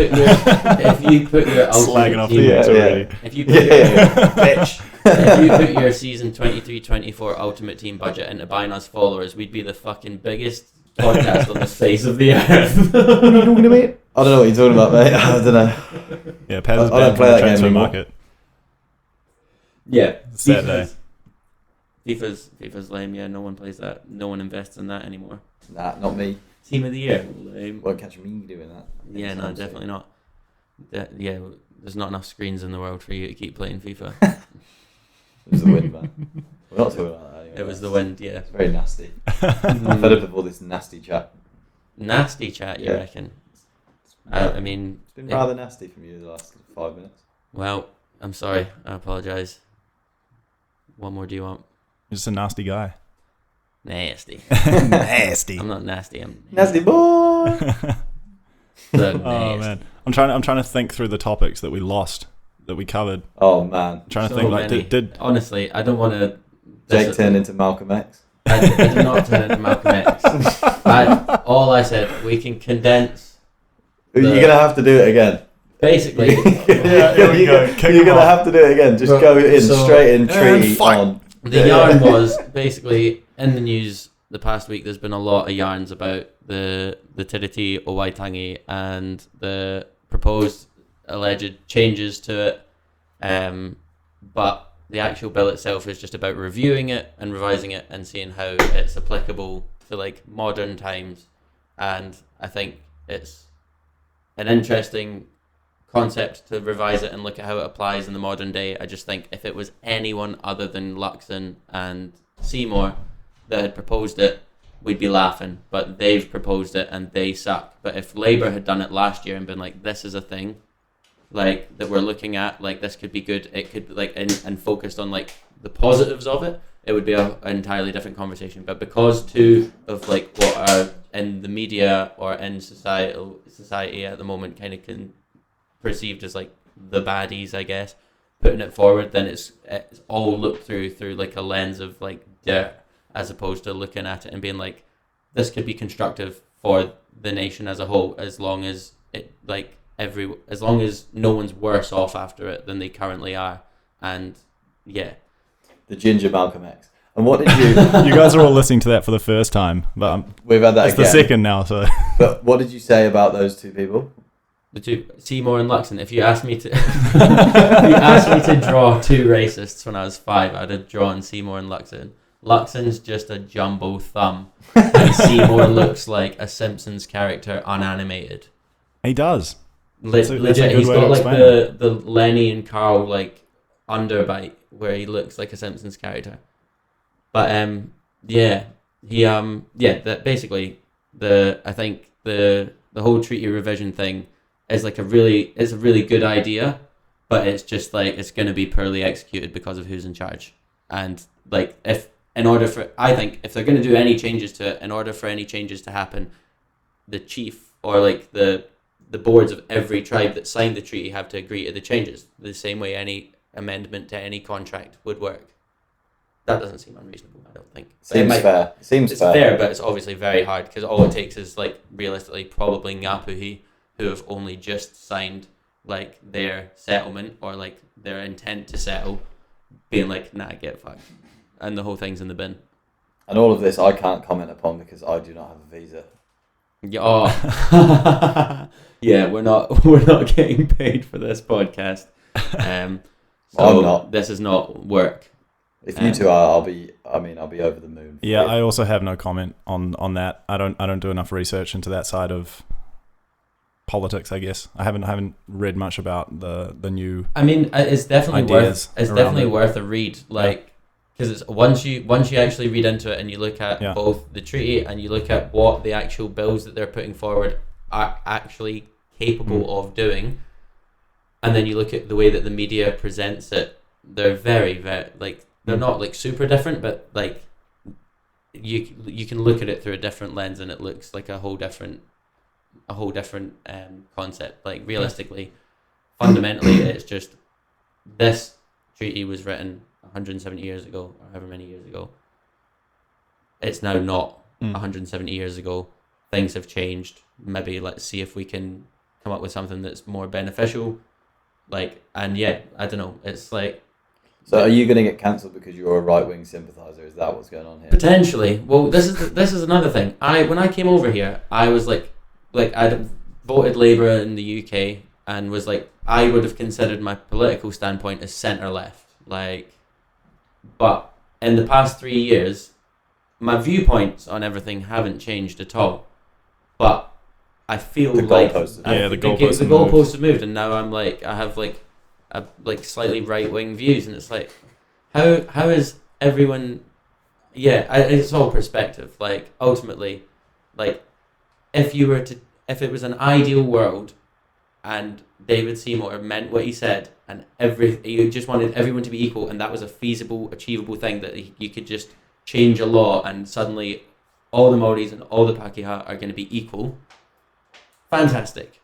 put your Slagging ultimate off team, the mates already. if you put bitch. if you put your season 23-24 ultimate team budget into buying us followers, we'd be the fucking biggest podcast on the face of the earth. What are you talking about? I don't know what you're talking about, mate. I don't know. Yeah, Paz is I don't banned from play the that game transfer anymore. market. Yeah, Sad day. FIFA's lame. Yeah, no one plays that. No one invests in that anymore. Nah, not me. Team of the year. Lame. Won't catch me doing that. Yeah, no, definitely not. Yeah, there's not enough screens in the world for you to keep playing FIFA. It was the wind, man. We're not talking about that anyway. It was the wind. Yeah. It's very nasty. I'm fed up of all this nasty chat. Nasty chat, you Yeah. reckon? I mean, It's been rather nasty from you the last 5 minutes. well, I'm sorry. I apologise. What more do you want? You're just a nasty guy. Nasty. Nasty. I'm not nasty. I'm Nasty boy! So Oh nasty. man, I'm trying to think through the topics that we lost, that we covered. Oh man. I'm trying to So think like many. did Honestly, I don't want to. Jake turned into Malcolm X. I did not turn into Malcolm X. All I said, we can condense. You're going to have to do it again. Basically, Yeah, here we go. Kick You're him going to off. have to do it again. Just Well, go in so- straight in And tree fight. on. the yarn was basically in the news the past week, there's been a lot of yarns about the Tiriti o Waitangi and the proposed alleged changes to it. But the actual bill itself is just about reviewing it and revising it and seeing how it's applicable to like modern times. And I think it's an interesting concept to revise it and look at how it applies in the modern day. I just think if it was anyone other than Luxon and Seymour that had proposed it, we'd be laughing. But they've proposed it and they suck. But if Labour had done it last year and been like, this is a thing, like that we're looking at, like this could be good, it could be like and focused on like the positives of it, it would be an entirely different conversation. But because two of like what are in the media or in society at the moment kind of perceived as like the baddies, I guess, putting it forward, then it's all looked through like a lens of like dirt, as opposed to looking at it and being like, this could be constructive for the nation as a whole, as long as it like as long as no one's worse off after it than they currently are. And yeah, the ginger Malcolm X. And what did you? You guys are all listening to that for the first time, but we've had that. It's again. the second now. So, but what did you say about those two people? The two, Seymour and Luxon. If you asked me to, if you asked me to draw two racists when I was 5, I'd have drawn Seymour and Luxon. Luxon's just a jumbo thumb, and Seymour looks like a Simpsons character unanimated. he does. Legit, he's got like the Lenny and Carl like underbite where he looks like a Simpsons character. But that basically I think the whole treaty revision thing is like a really good idea, but it's just like it's going to be poorly executed because of who's in charge. And like I think if they're going to do any changes to it, in order for any changes to happen, the chief or like the boards of every tribe that signed the treaty have to agree to the changes, the same way any amendment to any contract would work. That doesn't seem unreasonable, I don't think. Seems fair. It's fair, but it's obviously very hard because all it takes is like realistically probably Ngapuhi, who have only just signed like their settlement or like their intent to settle, being like, nah, get fucked, and the whole thing's in the bin. And all of this I can't comment upon because I do not have a visa. Yeah, yeah, we're not getting paid for this podcast. So I'm not. This is not work. If you two are, I'll be over the moon. Yeah, I also have no comment on that. I don't do enough research into that side of politics, I guess. I haven't read much about the new. I mean, it's definitely worth a read. Like, because it's once you actually read into it and you look at both the treaty and you look at what the actual bills that they're putting forward are actually capable of doing, and then you look at the way that the media presents it, they're very, very like they're not like super different, but like you can look at it through a different lens and it looks like a whole different concept. Like realistically, fundamentally, it's just this treaty was written 170 years ago or however many years ago. It's now not 170 years ago. Things have changed. Maybe let's see if we can come up with something that's more beneficial. Like, and yeah, I don't know. It's like. So are you going to get cancelled because you're a right-wing sympathiser? Is that what's going on here? Potentially. Well, this is another thing. When I came over here, I was like I'd voted Labour in the UK and was like, I would have considered my political standpoint as centre-left. Like, but in the past 3 years, my viewpoints on everything haven't changed at all. But I feel the goalposts have moved, and now I'm like, I have like slightly right wing views, and it's like, how is everyone? Yeah, it's all perspective. Like ultimately, like if it was an ideal world, and David Seymour meant what he said, and you just wanted everyone to be equal, and that was a feasible, achievable thing that you could just change a law, and suddenly all the Maoris and all the Pākehā are going to be equal. Fantastic.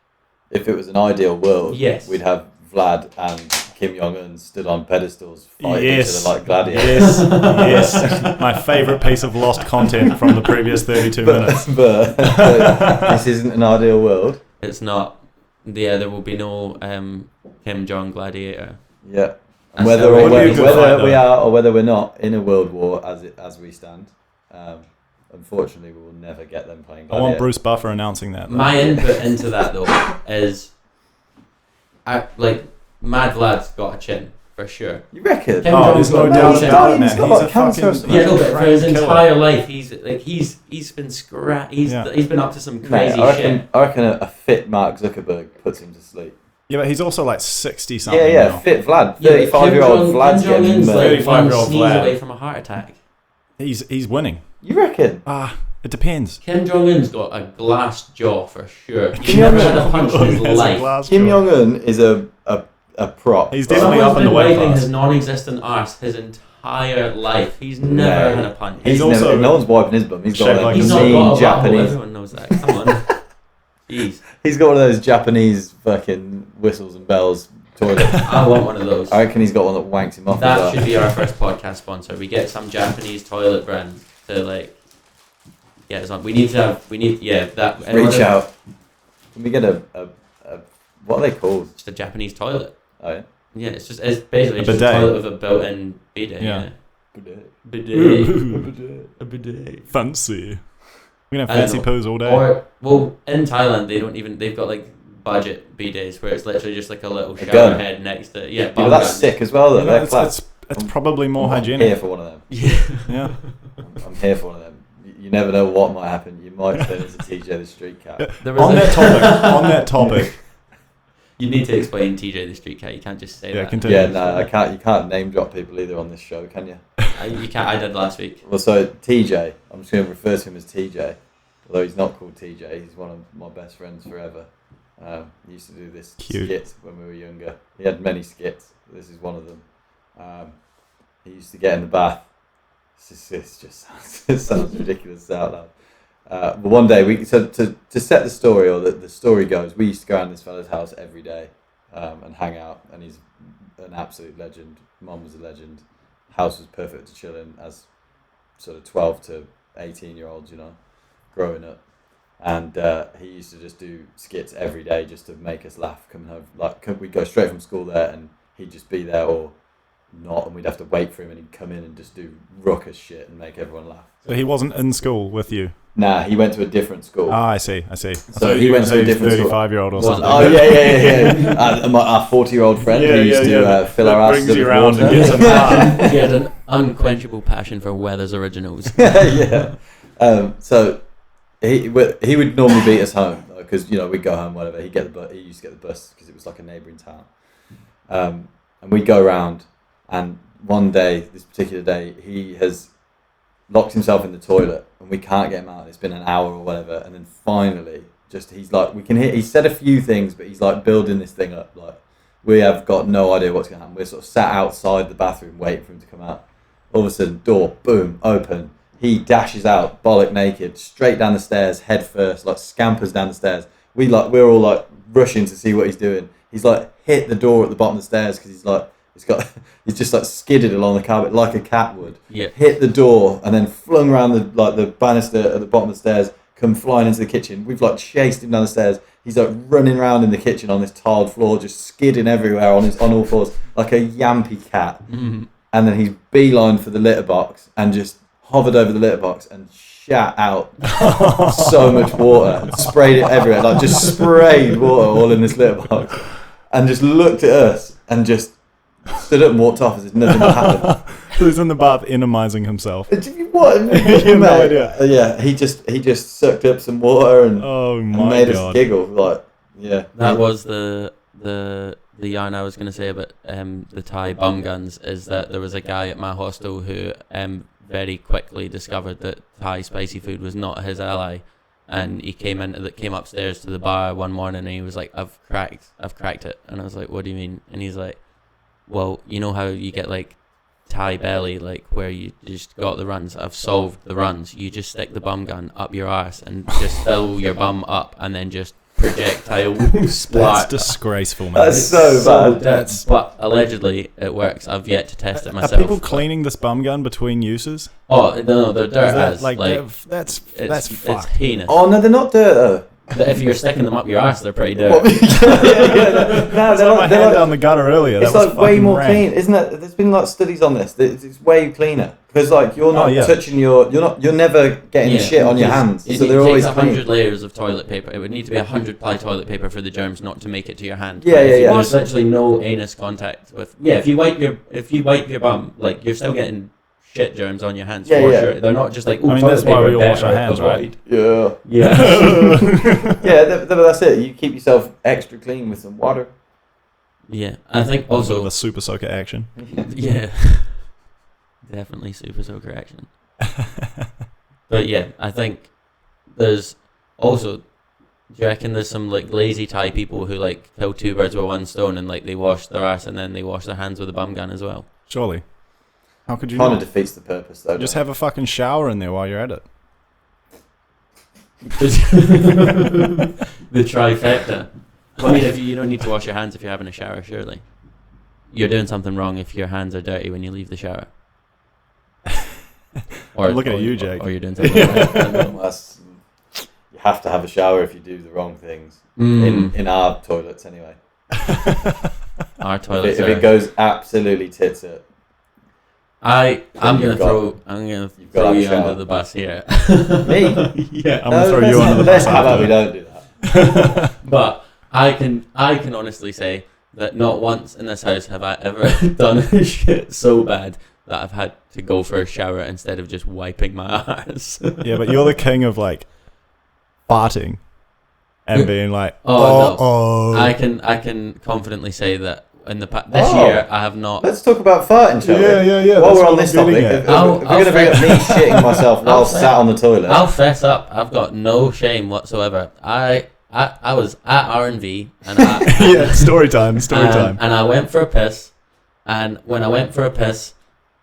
If it was an ideal world, yes, we'd have Vlad and Kim Jong-un stood on pedestals fighting each other like gladiators. Yes. My favourite piece of lost content from the previous 32 minutes. But this isn't an ideal world. It's not. Yeah, there will be no Kim Jong gladiator. Yeah. Whether we are or whether we're not in a world war as we stand, Unfortunately, we will never get them playing I Gladiator. want Bruce Buffer announcing that. Though. My input into that though is, like Mad Vlad's got a chin for sure. You reckon? Kim Oh, there's no Jong-un's doubt got a about it, chin. man. He's got He's a cancer or fucking something. Yeah, no, but for his killer. entire life, he's been he's been up to some crazy shit. I reckon a fit Mark Zuckerberg puts him to sleep. Yeah, but he's also like 60 something. Yeah, now. fit Vlad. Yeah, 35-year-old Vlad's Kim getting Jong-un's murdered. like one 35-year-old sneeze Vlad. away from a heart attack. He's winning. You reckon? It depends. Kim Jong-un's got a glass jaw for sure. He's Kim never Jong-un had a punch in his Has a life. glass Kim jaw. Jong-un is a prop. He's definitely Someone's up in the been weight wiping class. his non-existent arse his entire life. He's never had a punch. He's Never, also no one's wiping his bum. He's got shaped like like He's a not mean got a butthole, Japanese. everyone knows that. Come on. Jeez. He's got one of those Japanese fucking whistles and bells toilets. I want one of those. I reckon he's got one that wanks him off. as That well. should be our first podcast sponsor. We get some Japanese toilet brand to like get us on. We need that. Reach out. Can we get a what are they called? Just a Japanese toilet. Oh yeah. Yeah, it's basically A just a bidet. toilet with a built-in bidet. Yeah. Bidet. A bidet. Fancy. We're gonna I have fancy know. pose all day. Or in Thailand they've got like budget bidets where it's literally just like a little shower gun. head next to Yeah, bum that's guns. sick as well. Though. You know, They're class. it's probably more I'm here hygienic. for one of them. Yeah. Yeah. I'm here for one of them. You never know what might happen. You might turn into TJ the Street Cat. There was On a- that topic. You need to explain TJ the Street Cat. You can't just say Yeah, that. continue. Yeah, no, I can't. You can't name drop people either on this show, can you? You can't. I did last week. Well, so TJ, I'm just going to refer to him as TJ, although he's not called TJ. He's one of my best friends forever. He used to do this Cute. skit when we were younger. He had many skits. This is one of them. He used to get in the bath. It sounds ridiculous out loud. But one day, to set the story, or the story goes, we used to go around this fella's house every day and hang out, and he's an absolute legend. Mum was a legend. House was perfect to chill in as sort of 12 to 18-year-olds, growing up. And he used to just do skits every day just to make us laugh. Coming home, we'd go straight from school there, and he'd just be there or not, and we'd have to wait for him, and he'd come in and just do ruckus shit and make everyone laugh. So he wasn't in school with you. Nah, he went to a different school. I see. So he went to a different school. 35-year-old or something. Oh yeah. Our 40-year-old friend who used to fill our asses brings you with around water. and gets some fun. He had an unquenchable passion for Weathers originals. Yeah. So he would normally beat us home because we'd go home whatever. He used to get the bus because it was like a neighbouring town. And we'd go around, and one day, this particular day, he has locked himself in the toilet, and we can't get him out. It's been an hour or whatever, and then finally, he's like, we can hear. He said a few things, but he's like building this thing up. Like we have got no idea what's going to happen. We're sort of sat outside the bathroom waiting for him to come out. All of a sudden, door boom open. He dashes out, bollock naked, straight down the stairs, head first, like scampers down the stairs. We're all like rushing to see what he's doing. He's like hit the door at the bottom of the stairs because he's just like skidded along the carpet like a cat would. Yeah. Hit the door and then flung around the banister at the bottom of the stairs, come flying into the kitchen. We've like chased him down the stairs. He's like running around in the kitchen on this tiled floor, just skidding everywhere on all fours like a yampy cat. Mm-hmm. And then he's beelined for the litter box and just hovered over the litter box and shat out so much water, sprayed it everywhere, like just sprayed water all in this litter box, and just looked at us and just stood up and walked off as if nothing had happened. He was in the bath enemizing himself. What? You have no idea. Yeah, he just sucked up some water and, Oh and my made god. us giggle. Like, yeah. That was the yarn I was going to say about the Thai bum guns, is that there was a guy at my hostel who very quickly discovered that Thai spicy food was not his ally, and he came upstairs to the bar one morning and he was like, I've cracked it. And I was like, what do you mean? And he's like, well, you know how you get like Thai belly, like where you just got the runs? I've solved the runs. You just stick the bum gun up your arse and just fill your bum up and then just projectile That's splat. disgraceful, man. That's so bad. But allegedly it works. I've yet to test it Are myself. people cleaning this bum gun between uses? Oh no, they're dirt Is that, as like, it's that's fucked. heinous. Oh no, they're not dirt. But if you're sticking them up your ass, they're pretty Well, dirty. No, I had my hand down the gutter earlier. it's That was like way fucking more rank. clean, isn't it? There's been like studies on this. It's way cleaner because like you're not touching you're never getting shit on your hands, so they're always takes clean. 100 layers of toilet paper. It would need to be 100 ply toilet paper for the germs not to make it to your hand. Yeah, yeah, yeah. There's literally no anus contact with. Yeah, if you wipe your bum, like you're still getting shit germs on your hands. Yeah, for yeah. sure. They're not just like. I mean, that's why we all wash our hands, right? Yeah, Yeah. yeah. But that's it. You keep yourself extra clean with some water. Yeah, I think Also, also. the super soaker action. Yeah. Definitely super soaker action. But yeah, I think there's also. Do you reckon there's some like lazy Thai people who like kill two birds with one stone and like they wash their ass and then they wash their hands with a bum gun as well? Surely. How could you Kind of not? defeats the purpose, though. Just have a fucking shower in there while you're at it. The trifecta. Well, I mean, if you don't need to wash your hands if you're having a shower, surely. You're doing something wrong if your hands are dirty when you leave the shower. I'm looking at you, Jake. Or you're doing something wrong. You have to have a shower if you do the wrong things. In our toilets, anyway. Our toilets. If it goes absolutely tits it. I'm gonna you've throw got you a shower. under the bus here. Me? Yeah. I'm gonna throw you under the bus. How about we don't do that? But I can honestly say that not once in this house have I ever done shit so bad that I've had to go for a shower instead of just wiping my ass. Yeah, but you're the king of like farting and being like, No. I can confidently say that in the this year I have not. Let's talk about farting, shall we? Yeah. While that's we're on what this I'm topic, getting if at. I'll we're going to bring up me shitting myself while sat on the toilet. I'll fess up. I've got no shame whatsoever. I was at R&V and Yeah, story time. and I went for a piss, and when I went for a piss,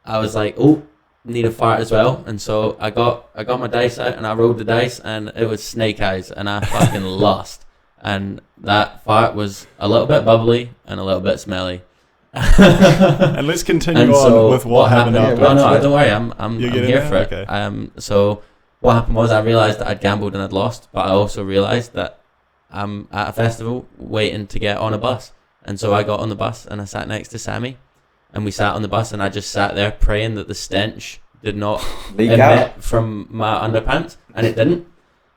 I was like, oh, need a fart as well, and so I got my dice out and I rolled the dice and it was snake eyes and I fucking lost, and that fart was a little bit bubbly and a little bit smelly. And let's continue And on so with what happened after. Oh no, don't worry, I'm You're getting here there? for it. Okay. So what happened was I realised that I'd gambled and I'd lost, but I also realised that I'm at a festival waiting to get on a bus, and so I got on the bus and I sat next to Sammy, and we sat on the bus and I just sat there praying that the stench did not Leak emit out. from my underpants, and it didn't.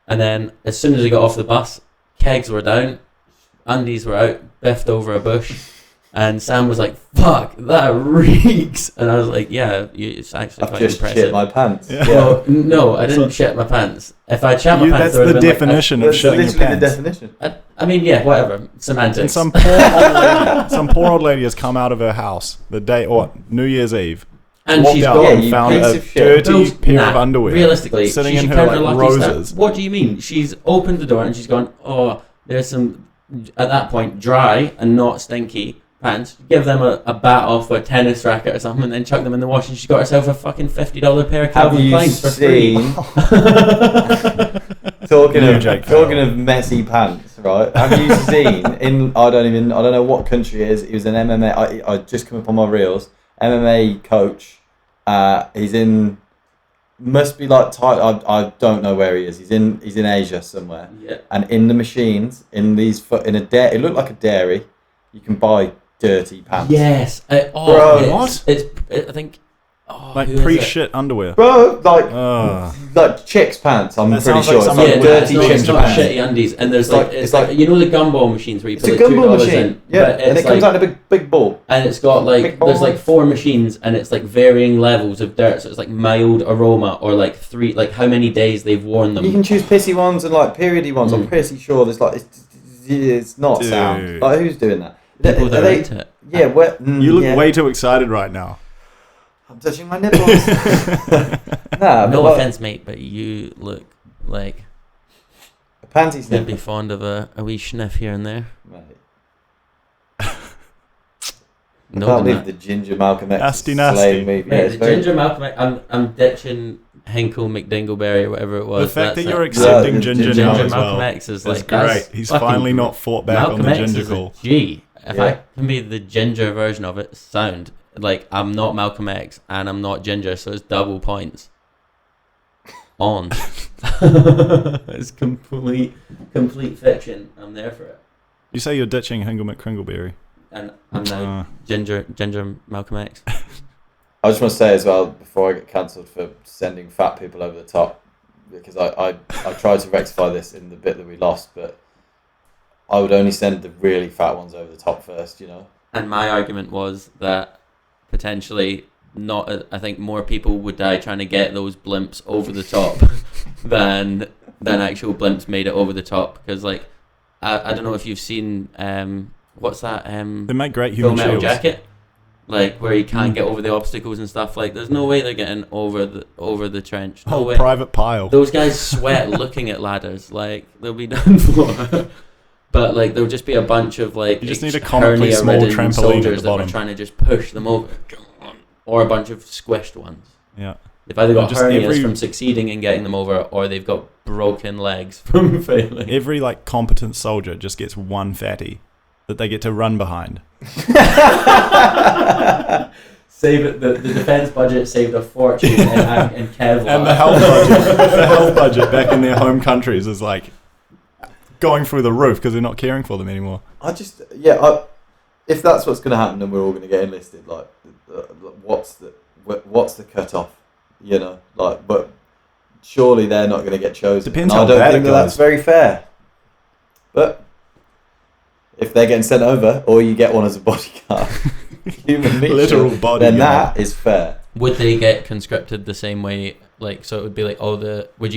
And then as soon as we got off the bus, kegs were down, undies were out, biffed over a bush. And Sam was like, "Fuck, that reeks," and I was like, "Yeah, it's actually I've quite just impressive." shit my pants. Yeah. Well, no, I didn't shit my pants. If I shat my pants, That's there would've the been like definition of That's shitting your literally the pants. definition. I mean, yeah, whatever, And semantics. some poor old lady has come out of her house the day or New Year's Eve, and walked she's out got and you found piece a of shit. dirty pair of underwear Realistically, sitting she in should her count like lucky star. roses. What do you mean? She's opened the door and she's gone, "Oh, there's some." At that point, dry and not stinky pants. Give them a bat off with a tennis racket or something, and then chuck them in the wash. And she got herself a fucking $50 pair of Have Calvin you Kleins for free. seen? talking Jake of messy pants, right? Have you seen in I don't know what country it is. He was an MMA. I just come up on my reels. MMA coach. He's in. Must be like Thai. I don't know where he is. He's in Asia somewhere. Yeah. And in the machines, in a dairy, it looked like a dairy. You can buy dirty pants. Yes. Bro, what? I think. Oh, Like who is it? pre-shit underwear. Bro, like chicks pants. I'm That pretty sounds sure like it's some- like Yeah, dirty it's chicks not pants. shitty undies, and there's It's like like- it's it's like like- you know the gumball machines where you It's put a like gumball $2 machine. in, Yeah, but and it it's comes like, out in a big ball. and it's got big like ball. there's like 4 machines, and it's like varying levels of dirt. So it's like mild aroma or like 3, like how many days they've worn them. You can choose pissy ones and like periody ones. I'm pretty sure there's like it's not Dude. sound. Like who's doing that? People that Are are they? into it. Yeah, where, You look yeah. way too excited right now. I'm touching my nipples. Nah, No but like, offense, mate, but you look like a panty you'd be sniffer. fond of a wee sniff here and there. Mate, No, can't than leave that. the ginger Malcolm X Nasty, slaying me. Yeah, Mate, it's the very- ginger Malcolm. I'm ditching Hinkle McDingleberry or whatever it was. The fact that That's you're it. accepting Yeah, ginger ginger now Ginger as Malcolm well. X is That's like great. that's He's fucking finally not fought back Malcolm on the X ginger is a call. G. If Yeah. I can be the ginger version of it, sound like I'm not Malcolm X and I'm not ginger, so it's double points. on. It's complete fiction. I'm there for it. You say you're ditching Hingle McCringleberry. And I'm now Ginger Malcolm X. I just want to say as well, before I get cancelled for sending fat people over the top, because I tried to rectify this in the bit that we lost, but I would only send the really fat ones over the top first, you know. And my argument was that potentially I think more people would die trying to get those blimps over the top than actual blimps made it over the top. Because like I don't know if you've seen what's that They make great Full human Metal shields. Jacket, like where you can't get over the obstacles and stuff. Like there's no way they're getting over the trench. No way. Private pile. Those guys sweat looking at ladders. Like they'll be done for. But like there'll just be a bunch of like You just need a comically small hernia-ridden trampoline at soldiers the that were bottom. trying to just push them over, or a bunch of squished ones. Yeah. They've either got Just hernias from succeeding in getting them over, or they've got broken legs from failing. Every like competent soldier just gets one fatty that they get to run behind. Save it. The defense budget saved a fortune in Kevlar. And the health budget back in their home countries is like going through the roof because they're not caring for them anymore. If that's what's going to happen, then we're all going to get enlisted. Like, what's the cut off? You know, like, but surely they're not going to get chosen. Depends And how I don't bad think it that's goes. very fair. But if they're getting sent over, or you get one as a bodyguard, human nature, Literal then bodyguard. that is fair. Would they get conscripted the same way? Like, so it would be like, would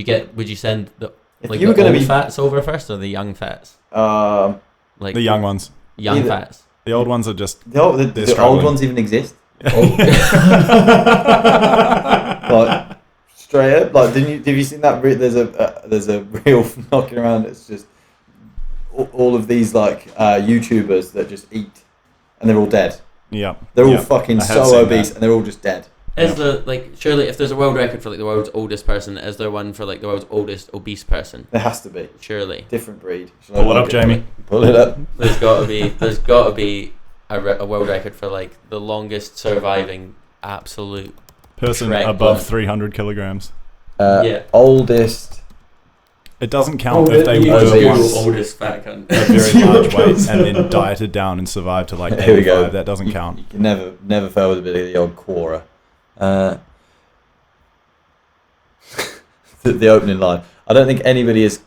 you send the If like you were the going old to be fats over first, or the young fats? Like The young ones. young either. fats. The old ones are just the old struggling. ones even exist. Oh. Like straight up, like have you seen that? There's a reel knocking around. It's just all of these like YouTubers that just eat, and they're all dead. Yeah. They're all Yeah. fucking I have so seen obese, that. and they're all just dead. Is there like surely if there's a world record for like the world's oldest person, is there one for like the world's oldest obese person? There has to be Surely different breed. Shall I Pull it look up, Jamie. Pull it up. there's got to be a world record for like the longest surviving absolute. Person Correct, above but- 300 kilograms. Yeah. Oldest. It doesn't count if they You were just Google once oldest fat cunt. a very large weight and then dieted down and survived to like Here we go. 85. That doesn't count. You can never fail with a bit of the old Quora. The opening line. I don't think anybody has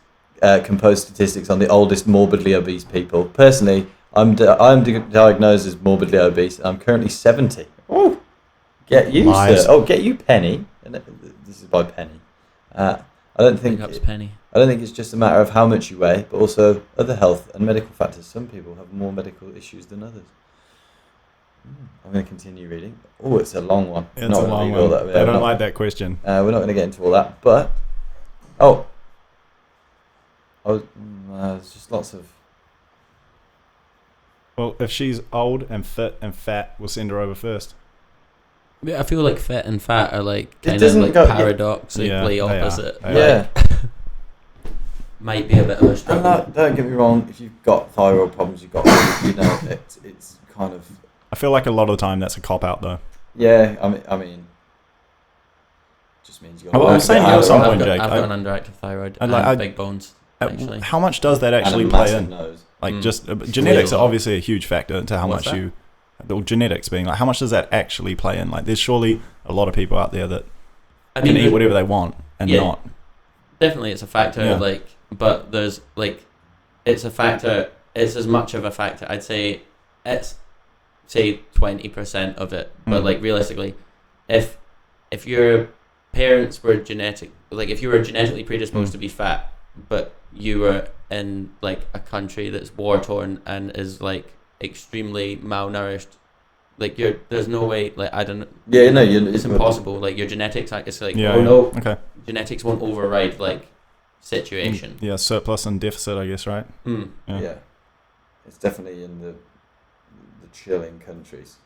composed statistics on the oldest morbidly obese people. Personally, I'm diagnosed as morbidly obese. I'm currently 70. Oh, get you, Lies. sir. Oh, get you, Penny. And this is by Penny. I don't think Big ups, Penny. it's just a matter of how much you weigh, but also other health and medical factors. Some people have more medical issues than others. I'm going to continue reading. Oh, it's a long one. It's Not a gonna long read all one. that. They We're don't not- like that question. we're not going to get into all that, but there's just lots of. Well, if she's old and fit and fat, we'll send her over first. Yeah, I feel like fit and fat are like kind of doesn't like go- paradoxically Yeah, they are. opposite. They are. Yeah, Might be a bit of a and struggle. don't get me wrong. If you've got thyroid problems, you've got it's kind of I feel like a lot of the time that's a cop out though. yeah. I mean, just means you got. I was saying I've at some got- point, Jake, I've got an underactive thyroid and I- big bones. Actually, How much does that actually and a play massive in? nose. Like just genetics are lot. obviously a huge factor into how What's much that? you. The genetics being like, how much does that actually play in? Like, there's surely a lot of people out there that I can eat mean, whatever they want and Yeah. not. definitely it's a factor. Yeah. Like, but there's like, it's a factor. It's as much of a factor. I'd say it's say 20% of it. But like realistically, if your parents were if you were genetically predisposed to be fat, but you were in like a country that's war torn and is like extremely malnourished, like there's no way, like I don't. Yeah, no, It's impossible. Like your genetics, it's like Yeah. oh no, Okay. genetics won't override like situation. Yeah, surplus and deficit, I guess, right? Mm. Yeah, it's definitely in the chilling countries.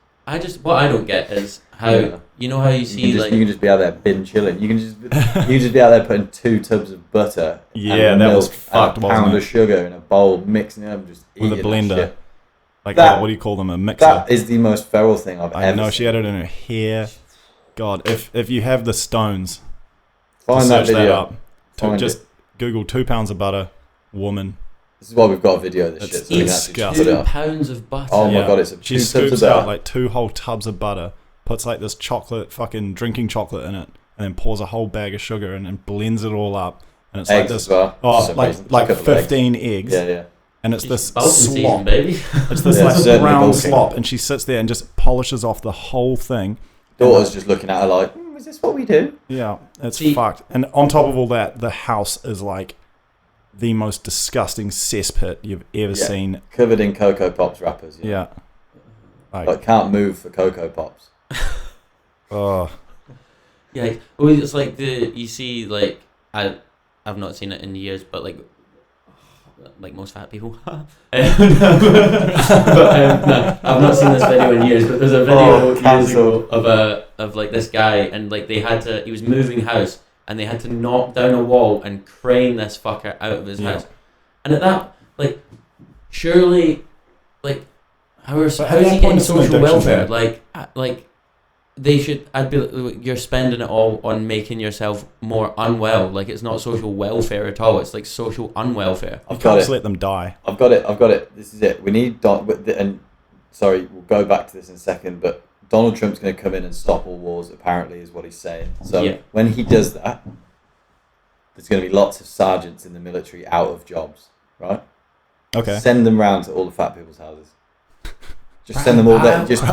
What I don't get is how Yeah. you know how you see you like can just be out there bin chilling. You can just be out there putting 2 tubs of butter, Yeah, and that milk was fucked, and a wasn't pound it? of sugar in a bowl, mixing it up, and just With a eating that blender. shit. Like, That- what do you call them? A mixer. That is the most feral thing I've I ever know seen. she had it in her hair. God, if you have the stones, Find that search video. up. Just Google 2 pounds of butter, woman. This is why we've got a video of this It's shit. So we can actually disgusting. put it 2 up. pounds of butter. Oh my god, it's a She 2 tubs of scoops butter. out like 2 whole tubs of butter, puts like this chocolate, fucking drinking chocolate in it, and then pours a whole bag of sugar in and blends it all up. And it's Eggs like this, as well. oh, Just like amazing. Just a couple of eggs. 15 eggs. Yeah. And it's this Bulking season, slop. baby. It's this Yeah, like certainly brown bulking. slop, and she sits there and just polishes off the whole thing. Daughter's just looking at her like, is this what we do? Yeah, it's See- fucked. And on top of all that, the house is like the most disgusting cesspit you've ever Yeah. seen. Covered in Cocoa Pops wrappers. Yeah. Like can't move for Cocoa Pops. Oh. Yeah, well, it's like you see, like, I've not seen it in years, but like most fat people. No, I've not seen this video in years, but there's a video years ago of like this guy, and like he was moving house, and they had to knock down a wall and crane this fucker out of his house. And at that, like, surely, like, how is he getting social welfare? Like they should. You're spending it all on making yourself more unwell. Like, it's not social welfare at all. It's like social unwelfare. You can't just let them die. I've got it. This is it. We need and sorry, we'll go back to this in a second, but Donald Trump's going to come in and stop all wars, apparently, is what he's saying. So when he does that, there's going to be lots of sergeants in the military out of jobs, right? Okay. Send them round to all the fat people's houses. Just send them all there. Just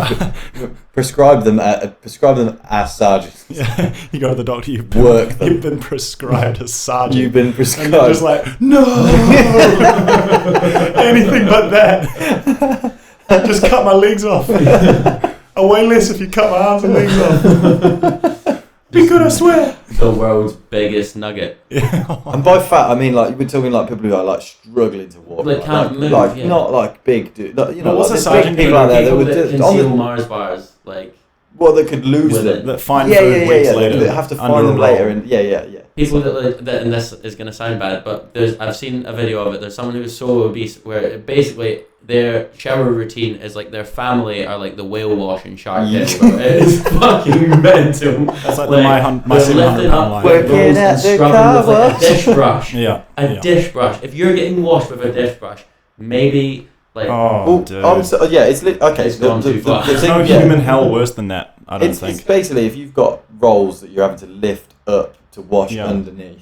prescribe them as sergeants. Yeah, you go to the doctor. You've been prescribed as sergeant. You've been prescribed. And they're just like, no, anything but that. Just cut my legs off. I weigh less if you cut my arms and legs off. Be good, I swear. The world's biggest nugget. Yeah. And by fat, I mean like we're talking like people who are like struggling to walk, Like, can't move, like yeah. not like big dude. Like, you know, what's like, a there's big sergeant people doing? out there that People would that just on conceal the, Mars bars, like that could lose with them. That find Yeah, food weeks yeah. later. They have to under find a them roll. later, and yeah. people that and this is gonna sound bad, but I've seen a video of it. There's someone who is so obese where basically their shower routine is like their family are like the whale wash in Shark Tank. It's fucking mental. That's like my they're 700 lifting pound up line. Working rolls at and the scrubbing car with like a wash. dish brush. Yeah. Dish brush. If you're getting washed with a dish brush, maybe like Oh, dude. Okay. It's gone too far. There's no human hell worse than that, I don't It's think. basically if you've got rolls that you're having to lift up to wash Yeah. underneath.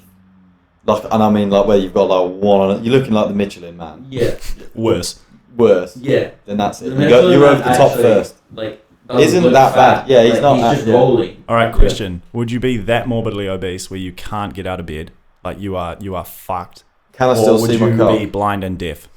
Like, and I mean, like where you've got like one on it, you're looking like the Michelin Man. yeah. Worse. Worse. Yeah. Then that's it. The You're Michelin over Man the top actually, first. Like, doesn't Isn't look that fat. bad? Yeah, he's Like, not He's just yeah. rolling. All right, question. Would you be that morbidly obese where you can't get out of bed? Like you are fucked? Can I Or still would see my you cock? be blind and deaf?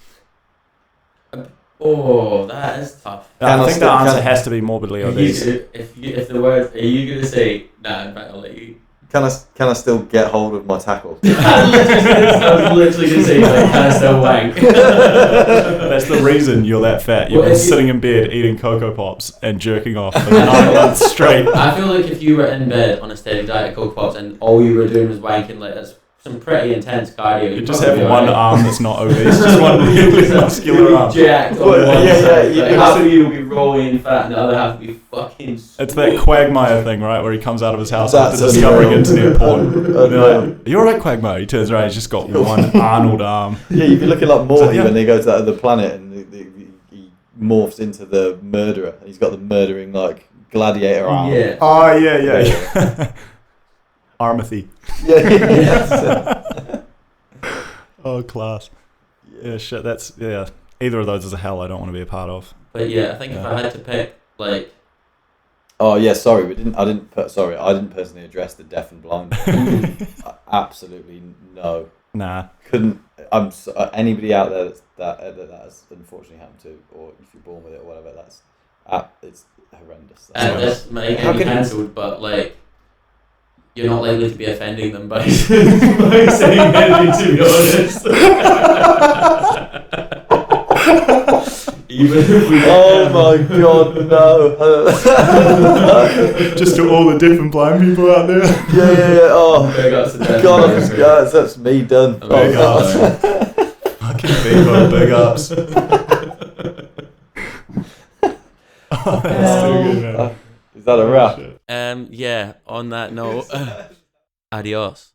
Oh, that is tough. Can I I think still- the answer can- has to be morbidly obese. If the word, are you gonna say nah? In fact, I'll let you. Can I still get hold of my tackle? I was literally gonna say like, can I still wank? That's the reason you're that fat. You've Well, been if you- sitting in bed eating Cocoa Pops and jerking off for 9 months straight. I feel like if you were in bed on a steady diet of Coke Pops and all you were doing was wanking, like that's some pretty intense cardio. You just have one arm that's not obese, just one really muscular arm. Jacked on Well, one yeah, side. yeah, Like, you half know- of you will be rolling fat and the other half will be fucking. It's that Quagmire thing, right, where he comes out of his house after That's discovering unreal. internet porn. And they're Unreal. like, "Are you alright, Quagmire?" He turns around, he's just got one Arnold arm. Yeah, you'd be looking like Morty yeah. when they go to that other planet and he morphs into the murderer. He's got the murdering like gladiator arm. Yeah. Oh, yeah. Armathy. Yeah. Oh, class. Yeah, shit, that's, yeah. Either of those is a hell I don't want to be a part of. But yeah, I think if I had to pick, like, Oh yeah, sorry, I didn't personally address the deaf and blind. Absolutely no. Nah. Couldn't. Anybody out there that has unfortunately happened to, or if you're born with it or whatever. It's horrendous. this might How get me can- cancelled, but like, you're not likely to be offending them by, by saying anything, to be honest. Even if we Oh my god, no! Just to all the deaf and blind people out there. Yeah. Oh Big ups to Dev. god, that's me done. Big ups. Fucking Bevo, big ups. Oh, that's too good, man. Is that a wrap? Yeah, on that note. Adios.